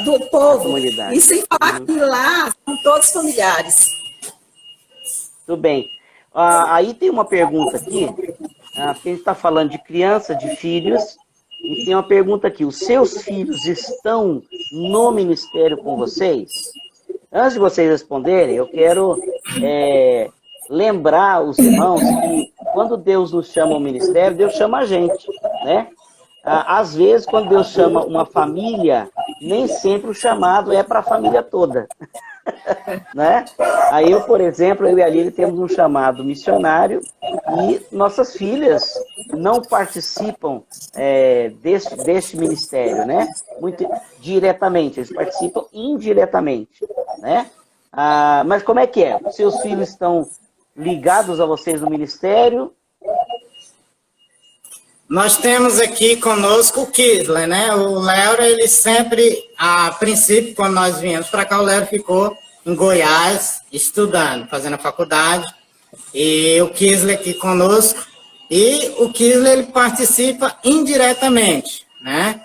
S2: do povo. E sem falar que lá são todos familiares.
S1: Tudo bem. Aí tem uma pergunta aqui, que a gente está falando de criança, de filhos, e tem uma pergunta aqui: os seus filhos estão no ministério com vocês? Antes de vocês responderem, eu quero lembrar os irmãos que quando Deus nos chama ao ministério, Deus chama a gente, né? Às vezes, quando Deus chama uma família, nem sempre o chamado é para a família toda, né? Aí por exemplo, eu e a Lili temos um chamado missionário e nossas filhas não participam deste ministério, né? Muito diretamente, eles participam indiretamente, né? Mas como é que é? Seus filhos estão ligados a vocês no ministério?
S3: Nós temos aqui conosco o Kisley, né? O Léo, ele sempre, a princípio, quando nós viemos para cá, o Léo ficou em Goiás, estudando, fazendo a faculdade. E o Kisley aqui conosco, E o Kisley, ele participa indiretamente, né?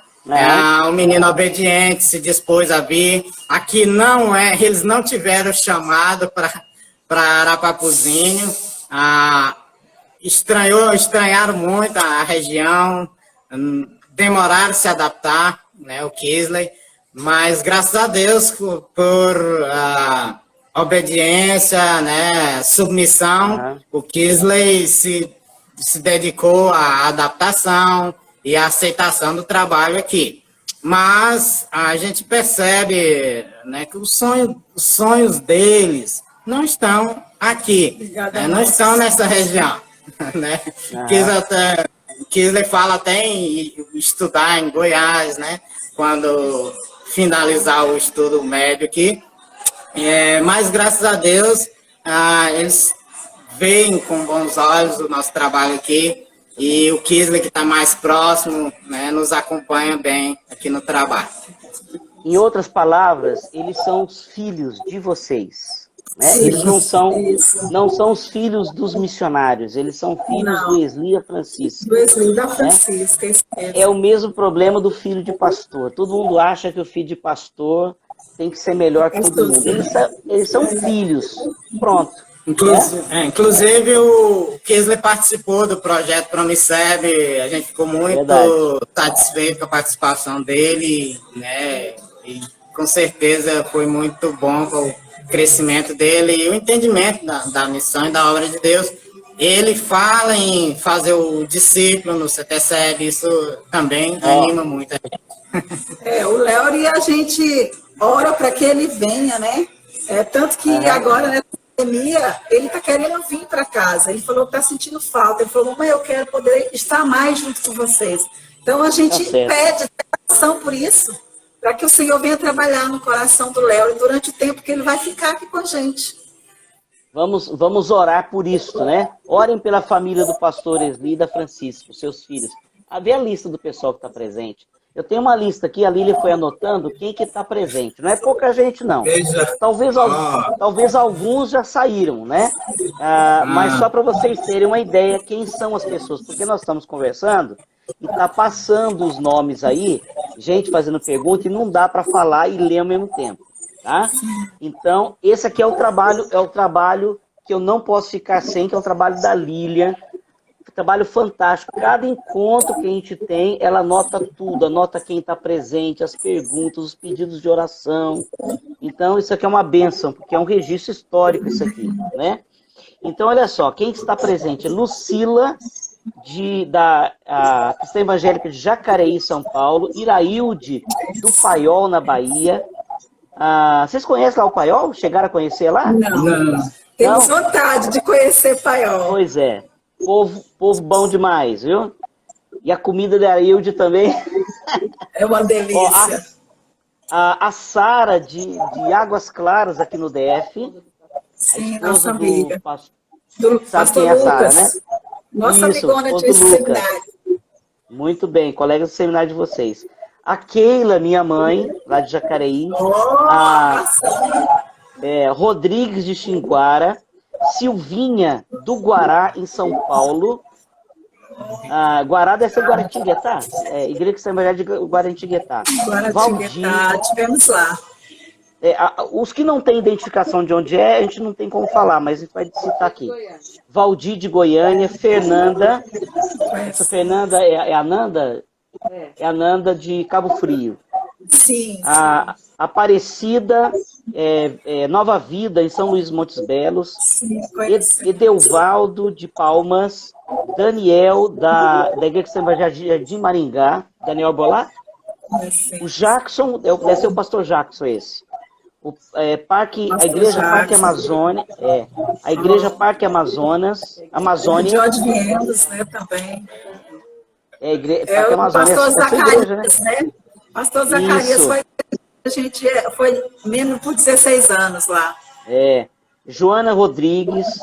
S3: O menino obediente se dispôs a vir. Aqui não é, eles não tiveram chamado para Arapapuzinho. Estranharam muito a região, demoraram se adaptar, né, o Kisley, mas graças a Deus por obediência, né, submissão, o Kisley se dedicou à adaptação e à aceitação do trabalho aqui. Mas a gente percebe, né, que os sonhos deles não estão aqui, né, não estão nessa região. Né? Kisley fala até em estudar em Goiás, né? Quando finalizar o estudo médio aqui. Mas, graças a Deus, eles veem com bons olhos o nosso trabalho aqui. E o Kisley, que está mais próximo, né, nos acompanha bem aqui no trabalho.
S1: Em outras palavras, eles são os filhos de vocês. Né? Eles não são os filhos dos missionários, eles são filhos do Esli e a Francisca.
S2: Do Esli e da Francisca.
S1: Né? É o mesmo problema do filho de pastor. Todo mundo acha que o filho de pastor tem que ser melhor que todo mundo. Eles são filhos. Pronto.
S3: Inclusive, o Kisley participou do projeto Promiceb. A gente ficou muito satisfeito com a participação dele, né? E com certeza foi muito bom o crescimento dele e o entendimento da missão e da obra de Deus. Ele fala em fazer o discípulo no CTCEB, isso também anima muito.
S2: O Léo, e a gente ora para que ele venha, né? Tanto que agora, nessa pandemia, ele está querendo vir para casa. Ele falou que está sentindo falta. Ele falou, mãe, eu quero poder estar mais junto com vocês. Então, a gente pede oração por isso, para que o Senhor venha trabalhar no coração do Léo durante o tempo que ele vai ficar aqui com a gente.
S1: Vamos orar por isso, né? Orem pela família do pastor Esli e da Francisca, seus filhos. Vê a lista do pessoal que está presente. Eu tenho uma lista aqui, a Lília foi anotando quem que está presente. Não é pouca gente, não. Talvez alguns já saíram, né? Mas só para vocês terem uma ideia quem são as pessoas, porque nós estamos conversando e está passando os nomes aí, gente fazendo pergunta, e não dá para falar e ler ao mesmo tempo, tá? Então, esse aqui é o trabalho que eu não posso ficar sem, que é o trabalho da Lília, um trabalho fantástico. Cada encontro que a gente tem, ela anota tudo, anota quem está presente, as perguntas, os pedidos de oração. Então, isso aqui é uma bênção, porque é um registro histórico isso aqui, né? Então, olha só, quem está presente? Lucila, da Cristã Evangélica de Jacareí, São Paulo. Irailde, do Paiol, na Bahia. Vocês conhecem lá o Paiol? Chegaram a conhecer lá?
S2: Não. Temos vontade de conhecer Paiol.
S1: Pois é. Povo bom demais, viu? E a comida da Irailde também.
S2: É uma delícia.
S1: A Sara, de Águas Claras, aqui no DF.
S2: Sim, nossa amiga.
S1: Do pastor Lucas. Sara, né?
S2: Nossa amigona de seminário.
S1: Muito bem, colega do seminário de vocês. A Keila, minha mãe, lá de Jacareí. Rodrigues de Xinguara. Silvinha, do Guará, em São Paulo. Guará deve ser Guaratinguetá. Igreja Cristã Evangélica de Guaratinguetá.
S2: Guaratinguetá, tivemos lá.
S1: Os que não têm identificação de onde a gente não tem como falar, mas a gente vai citar aqui. Valdir de Goiânia, Fernanda. Essa Fernanda é a Nanda? É a Nanda de Cabo Frio.
S2: Sim.
S1: Aparecida, Nova Vida, em São Luís Montes Belos.
S2: Sim,
S1: Edelvaldo de Palmas. Daniel, da Igreja Cristã Evangélica de Maringá. Daniel Bolá. O Jackson, deve ser o pastor Jackson esse. A Igreja Parque Amazônia, a Igreja Parque Amazônia.
S2: De onde viemos, né, também.
S1: Parque Amazônia.
S2: Pastor Zacarias,
S1: né?
S2: Pastor Zacarias foi menos por 16 anos lá.
S1: Joana Rodrigues,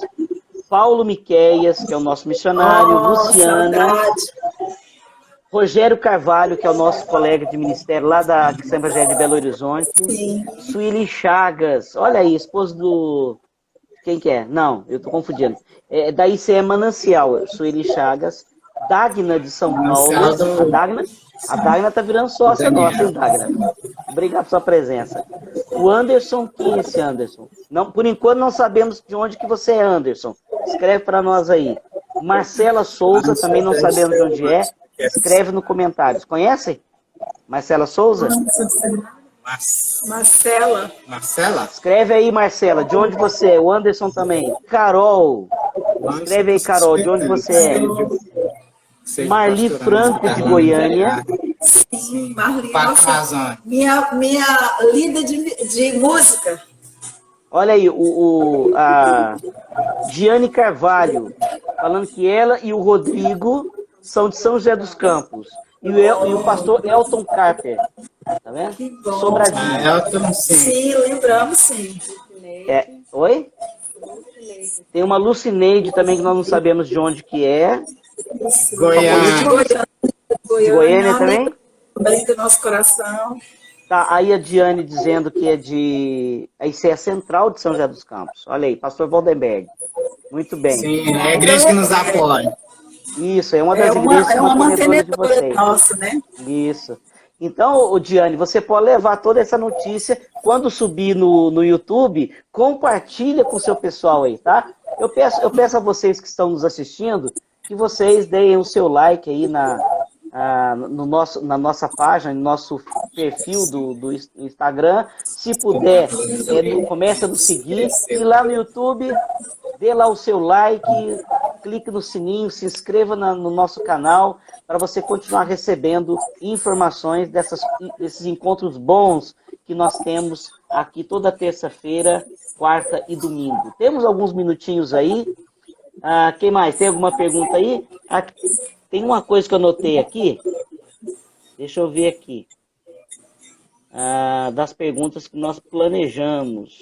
S1: Paulo Miqueias, que é o nosso missionário, Luciana. Rogério Carvalho, que é o nosso colega de ministério lá da Cristã Evangélica de Belo Horizonte.
S2: Sim.
S1: Suíli Chagas, olha aí, esposo Quem que é? Não, eu tô confundindo. Daí você é Manancial, Sueli Chagas, Dagna de São Paulo. A Dagna tá virando sócia nossa, hein, Dagna? Obrigado pela sua presença. O Anderson, quem é esse Anderson? Não, por enquanto não sabemos de onde que você é, Anderson. Escreve para nós aí. Marcela Souza, também não sabemos de onde é. Escreve no comentários. Conhecem? Marcela Souza?
S2: Marcela.
S1: Escreve aí, Marcela, de onde você é? O Anderson também. Carol. Escreve aí, Carol, de onde você é? Marli Franco, de Goiânia.
S2: Sim, Marli. Minha líder de música.
S1: Olha aí, a Giane Carvalho, falando que ela e o Rodrigo são de São José dos Campos. E o pastor Elton Carper. Tá vendo?
S2: Que bom.
S1: Sobradinho.
S3: Elton, sim.
S2: Sim, lembramos, sim.
S1: Oi? Tem uma Lucineide também, que nós não sabemos de onde que é.
S3: Goiânia.
S1: Goiânia também?
S2: Bem do nosso coração.
S1: Tá, aí a Diane dizendo que é de... Isso é a Central de São José dos Campos. Olha aí, pastor Waldenberg. Muito bem.
S3: Sim, é a igreja que nos apoia.
S1: Isso, é uma das igrejas que
S2: uma
S1: mantenedora de vocês.
S2: Nossa, né?
S1: Isso. Então, Diane, você pode levar toda essa notícia, quando subir no YouTube, compartilha com o seu pessoal aí, tá? Eu peço a vocês que estão nos assistindo, que vocês deem o seu like aí na nossa página, no nosso perfil do Instagram. Se puder, começa a nos seguir. E lá no YouTube, dê lá o seu like, clique no sininho, se inscreva no nosso canal, para você continuar recebendo informações desses encontros bons que nós temos aqui toda terça-feira, quarta e domingo. Temos alguns minutinhos aí. Quem mais? Tem alguma pergunta aí? Tem uma coisa que eu notei aqui. Deixa eu ver aqui. Das perguntas que nós planejamos.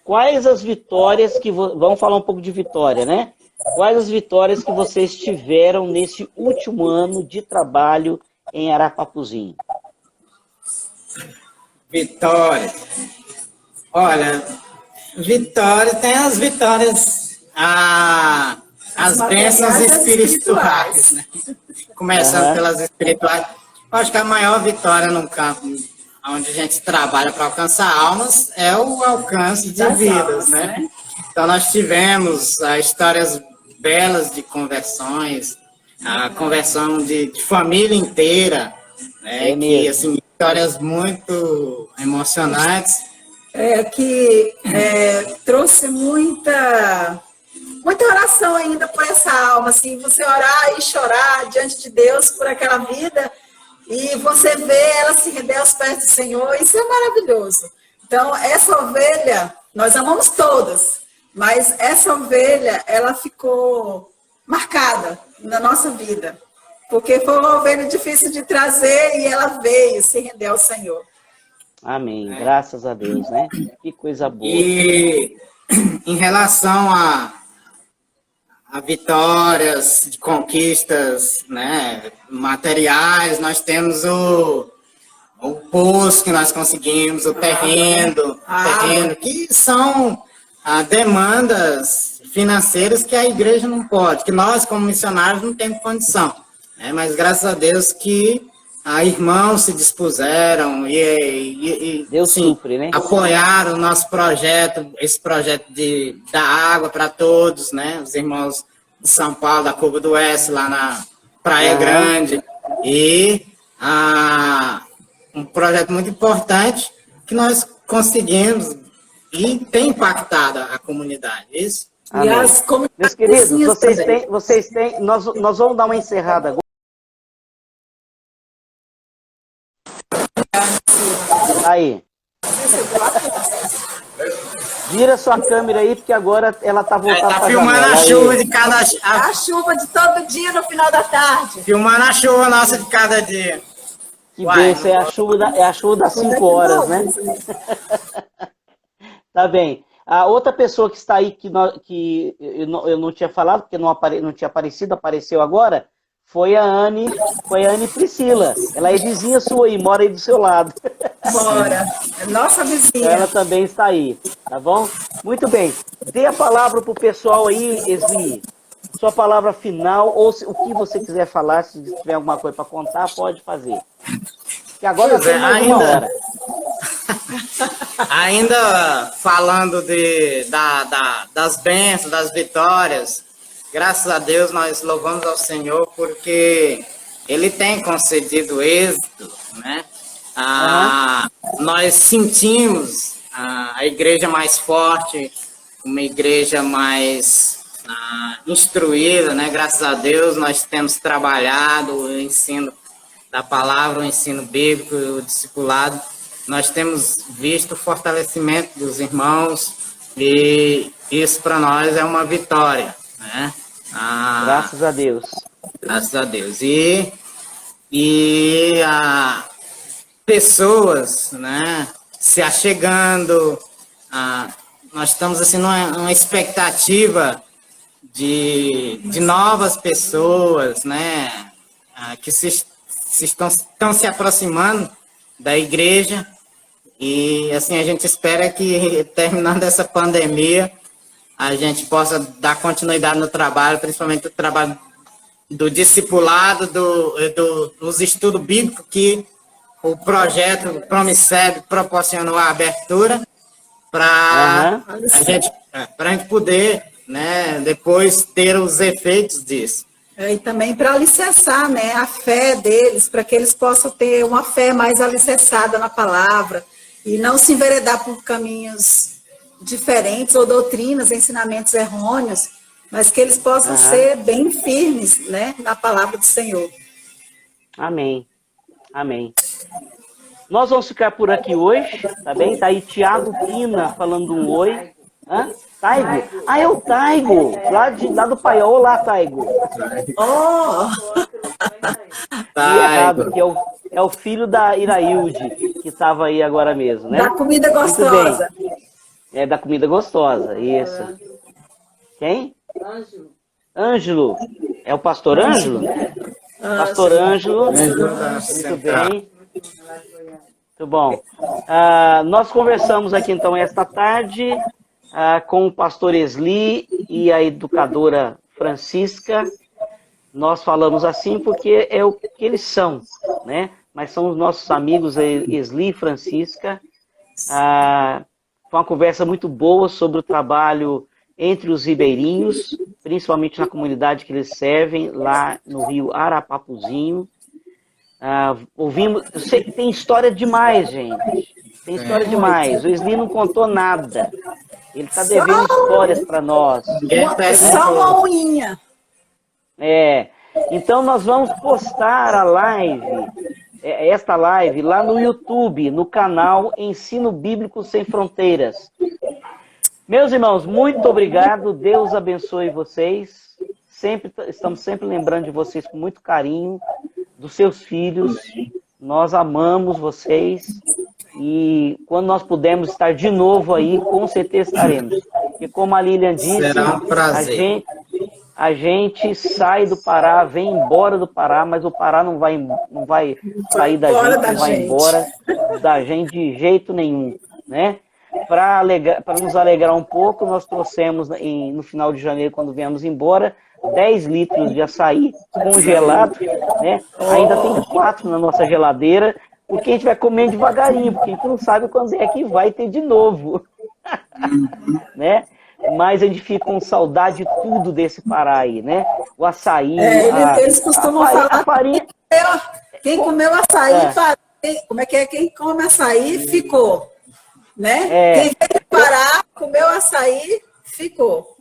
S1: Quais as vitórias que... Vamos falar um pouco de vitória, né? Quais as vitórias que vocês tiveram nesse último ano de trabalho em Arapapuzinho?
S3: Vitória. Olha, vitória, tem as vitórias, as bênçãos espirituais, né? Começando pelas espirituais. Acho que a maior vitória no campo onde a gente trabalha para alcançar almas é o alcance de vidas, né? Então nós tivemos histórias belas de conversões, a conversão de família inteira, né? Que, assim, histórias muito emocionantes.
S2: Que trouxe muita oração ainda por essa alma, assim, você orar e chorar diante de Deus por aquela vida e você vê ela se render aos pés do Senhor, isso é maravilhoso. Então, essa ovelha, nós amamos todas, mas essa ovelha, ela ficou marcada na nossa vida, porque foi uma ovelha difícil de trazer e ela veio se render ao Senhor.
S1: Amém. Graças a Deus, né? Que coisa boa.
S3: E em relação a vitórias, de conquistas, né, materiais, nós temos o poço que nós conseguimos, o terreno, que são demandas financeiras que a igreja não pode, que nós, como missionários, não temos condição. Né? Mas graças a Deus que irmãos se dispuseram e
S1: Deus supre, né?
S3: apoiaram o nosso projeto, esse projeto da água para todos, né? Os irmãos de São Paulo, da Curva do Oeste, lá na Praia Grande. E um projeto muito importante que nós conseguimos e tem impactado a comunidade. Isso?
S1: Amém. E as meus queridos, vocês têm, nós vamos dar uma encerrada agora. Aí. Vira sua câmera aí, porque agora ela tá voltando
S3: para filmando a chuva de cada...
S2: A chuva de todo dia no final da tarde.
S3: Filmando a chuva nossa de cada dia.
S1: Que bênção, é a chuva das 5 horas, né? Tá bem. A outra pessoa que está aí, que eu não tinha falado, porque não tinha aparecido, apareceu agora, foi a Anne Priscila. Ela é vizinha sua aí, mora aí do seu lado.
S2: Bora. É nossa vizinha.
S1: Ela também está aí, tá bom? Muito bem. Dê a palavra pro pessoal aí, Esli. Sua palavra final, ou o que você quiser falar, se tiver alguma coisa para contar, pode fazer. Que agora tem mais uma hora.
S3: Ainda falando das bênçãos, das vitórias, graças a Deus nós louvamos ao Senhor porque Ele tem concedido êxito, né? Nós sentimos a igreja mais forte, uma igreja mais instruída, né? Graças a Deus nós temos trabalhado o ensino da palavra, o ensino bíblico, o discipulado. Nós temos visto o fortalecimento dos irmãos e isso para nós é uma vitória, né?
S1: Graças a Deus.
S3: Graças a Deus. E pessoas, né, se achegando, nós estamos assim numa expectativa de novas pessoas, né, que estão se aproximando da igreja. E assim a gente espera que, terminando essa pandemia, a gente possa dar continuidade no trabalho, principalmente o trabalho do discipulado, dos estudos bíblicos, que o projeto Promiceb proporcionou a abertura para a gente poder, né, depois ter os efeitos disso.
S2: E também para alicerçar, né, a fé deles, para que eles possam ter uma fé mais alicerçada na palavra e não se enveredar por caminhos diferentes ou doutrinas, ensinamentos errôneos, mas que eles possam ser bem firmes, né, na palavra do Senhor.
S1: Amém. Amém. Nós vamos ficar por aqui hoje, tá bem? Tá aí Tiago Pina falando um oi. Taigo? É o Taigo, lá do Paiol. Olá, Taigo. Errado, que é o filho da Irailde, que estava aí agora mesmo, né?
S2: Da comida gostosa.
S1: É, da comida gostosa, isso. Quem? Ângelo. É o pastor Ângelo? Pastor Ângelo. Muito bem. Muito bom. Nós conversamos aqui, então, esta tarde com o pastor Esli e a educadora Francisca. Nós falamos assim porque é o que eles são, né? Mas são os nossos amigos Esli e Francisca. Foi uma conversa muito boa sobre o trabalho entre os ribeirinhos, principalmente na comunidade que eles servem, lá no rio Arapapuzinho. Ouvimos, eu sei que tem história demais, gente. Tem história demais. O Esli não contou nada. Ele está devendo histórias para nós.
S2: Só uma unha.
S1: Então nós vamos postar a live, esta live, lá no YouTube, no canal Ensino Bíblico Sem Fronteiras. Meus irmãos, muito obrigado. Deus abençoe vocês. Estamos sempre lembrando de vocês com muito carinho, dos seus filhos. Nós amamos vocês. E quando nós pudermos estar de novo aí, com certeza estaremos. E como a Lilian disse,
S3: será um prazer.
S1: A gente sai do Pará, vem embora do Pará, mas o Pará não vai sair da gente, não vai embora da gente de jeito nenhum, né? Para nos alegrar um pouco, nós trouxemos no final de janeiro, quando viemos embora, 10 litros de açaí congelado, né? Ainda tem 4 na nossa geladeira, porque a gente vai comendo devagarinho, porque a gente não sabe quando é que vai ter de novo, né? Mas a gente fica com saudade de tudo desse Pará aí, né? O açaí,
S2: eles costumam falar
S1: a farinha.
S2: Quem comeu açaí, como é que é? Quem come açaí, ficou. Né? Quem veio de Pará, comeu açaí, ficou.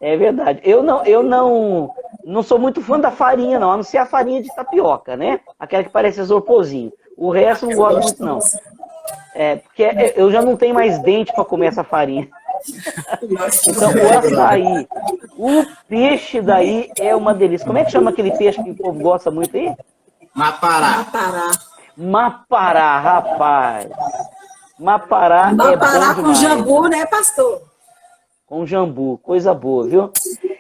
S1: É verdade. Eu não sou muito fã da farinha, não, a não ser a farinha de tapioca, né? Aquela que parece isoporzinho. O resto não gosto muito, não. Porque eu já não tenho mais dente para comer essa farinha. Então, o açaí, o peixe daí é uma delícia. Como é que chama aquele peixe que o povo gosta muito aí?
S3: Mapará.
S1: Mapará, rapaz. Mapará é bom demais.
S2: Com jambu, né, pastor?
S1: Com jambu, coisa boa, viu?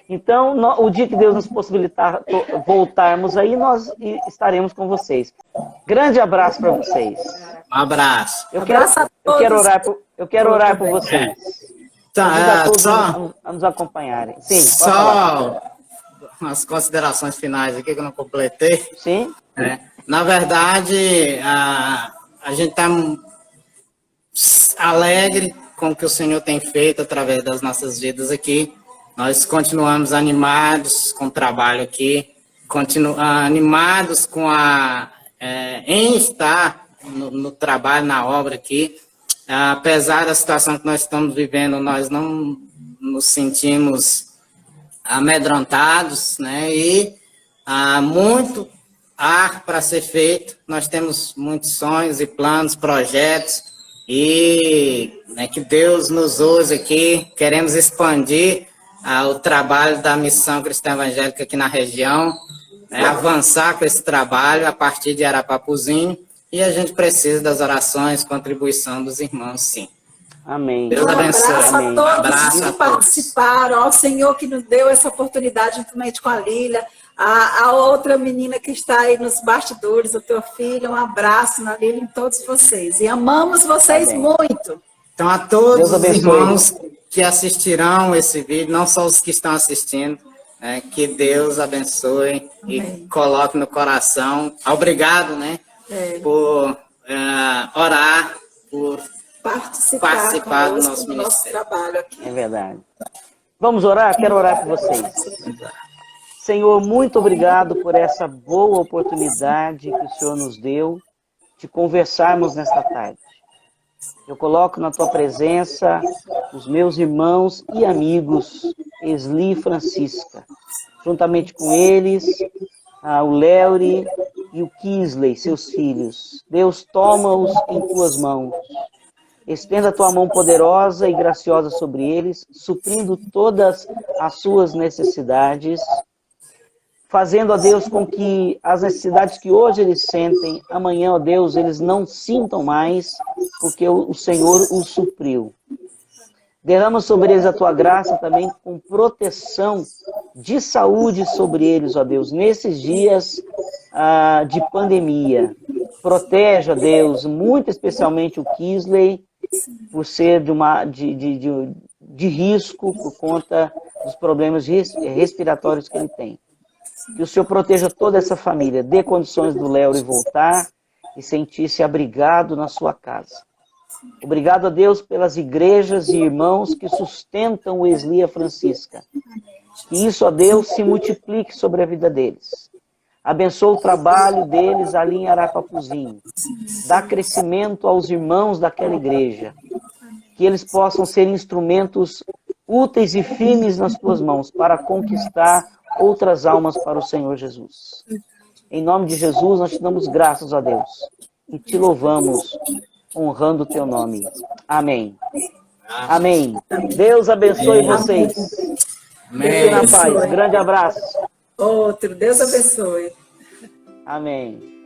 S1: Então, o dia que Deus nos possibilitar voltarmos aí, nós estaremos com vocês. Grande abraço para vocês.
S3: Um abraço.
S1: Eu quero orar por vocês. Convido a todos a nos acompanharem. Sim,
S3: só umas considerações finais aqui que eu não completei.
S1: Sim.
S3: Na verdade, a gente está alegre com o que o Senhor tem feito através das nossas vidas aqui. Nós continuamos animados com o trabalho aqui, animados com em estar no trabalho, na obra aqui. Apesar da situação que nós estamos vivendo, nós não nos sentimos amedrontados, né? E muito há para ser feito. Nós temos muitos sonhos e planos, projetos, e que Deus nos use aqui. Queremos expandir o trabalho da Missão Cristã Evangélica aqui na região, avançar com esse trabalho a partir de Arapapuzinho, e a gente precisa das orações, contribuição dos irmãos, sim.
S1: Amém.
S3: Deus abençoe.
S2: Um abraço a todos que participaram, ao Senhor que nos deu essa oportunidade, juntamente com a Lília, a outra menina que está aí nos bastidores, o teu filho, um abraço na Lília, em todos vocês. E amamos vocês muito.
S3: Então, a todos os irmãos que assistirão esse vídeo, não só os que estão assistindo, que Deus abençoe. Amém. E coloque no coração. Obrigado, por orar, por participar do nosso
S2: trabalho aqui.
S1: É verdade. Vamos orar? Quero orar por vocês. Senhor, muito obrigado por essa boa oportunidade que o Senhor nos deu de conversarmos nesta tarde. Eu coloco na tua presença os meus irmãos e amigos, Esli e Francisca. Juntamente com eles, o Léuri e o Kisley, seus filhos. Deus, toma-os em tuas mãos. Estenda a tua mão poderosa e graciosa sobre eles, suprindo todas as suas necessidades, fazendo, ó Deus, com que as necessidades que hoje eles sentem, amanhã, ó Deus, eles não sintam mais, porque o Senhor os supriu. Derrama sobre eles a tua graça também, com proteção de saúde sobre eles, ó Deus, nesses dias de pandemia. Protege, ó Deus, muito especialmente o Kisley, por ser de risco por conta dos problemas respiratórios que ele tem. Que o Senhor proteja toda essa família, dê condições do Léo voltar e sentir-se abrigado na sua casa. Obrigado a Deus pelas igrejas e irmãos que sustentam o Esli e a Francisca. Que isso, ó Deus, se multiplique sobre a vida deles. Abençoa o trabalho deles ali em Arapapuzinho. Dá crescimento aos irmãos daquela igreja. Que eles possam ser instrumentos úteis e firmes nas tuas mãos para conquistar outras almas para o Senhor Jesus. Em nome de Jesus, nós te damos graças a Deus e te louvamos, honrando o teu nome. Amém. Amém. Deus abençoe vocês. Fiquem na paz. Grande abraço.
S2: Outro. Deus abençoe.
S1: Amém.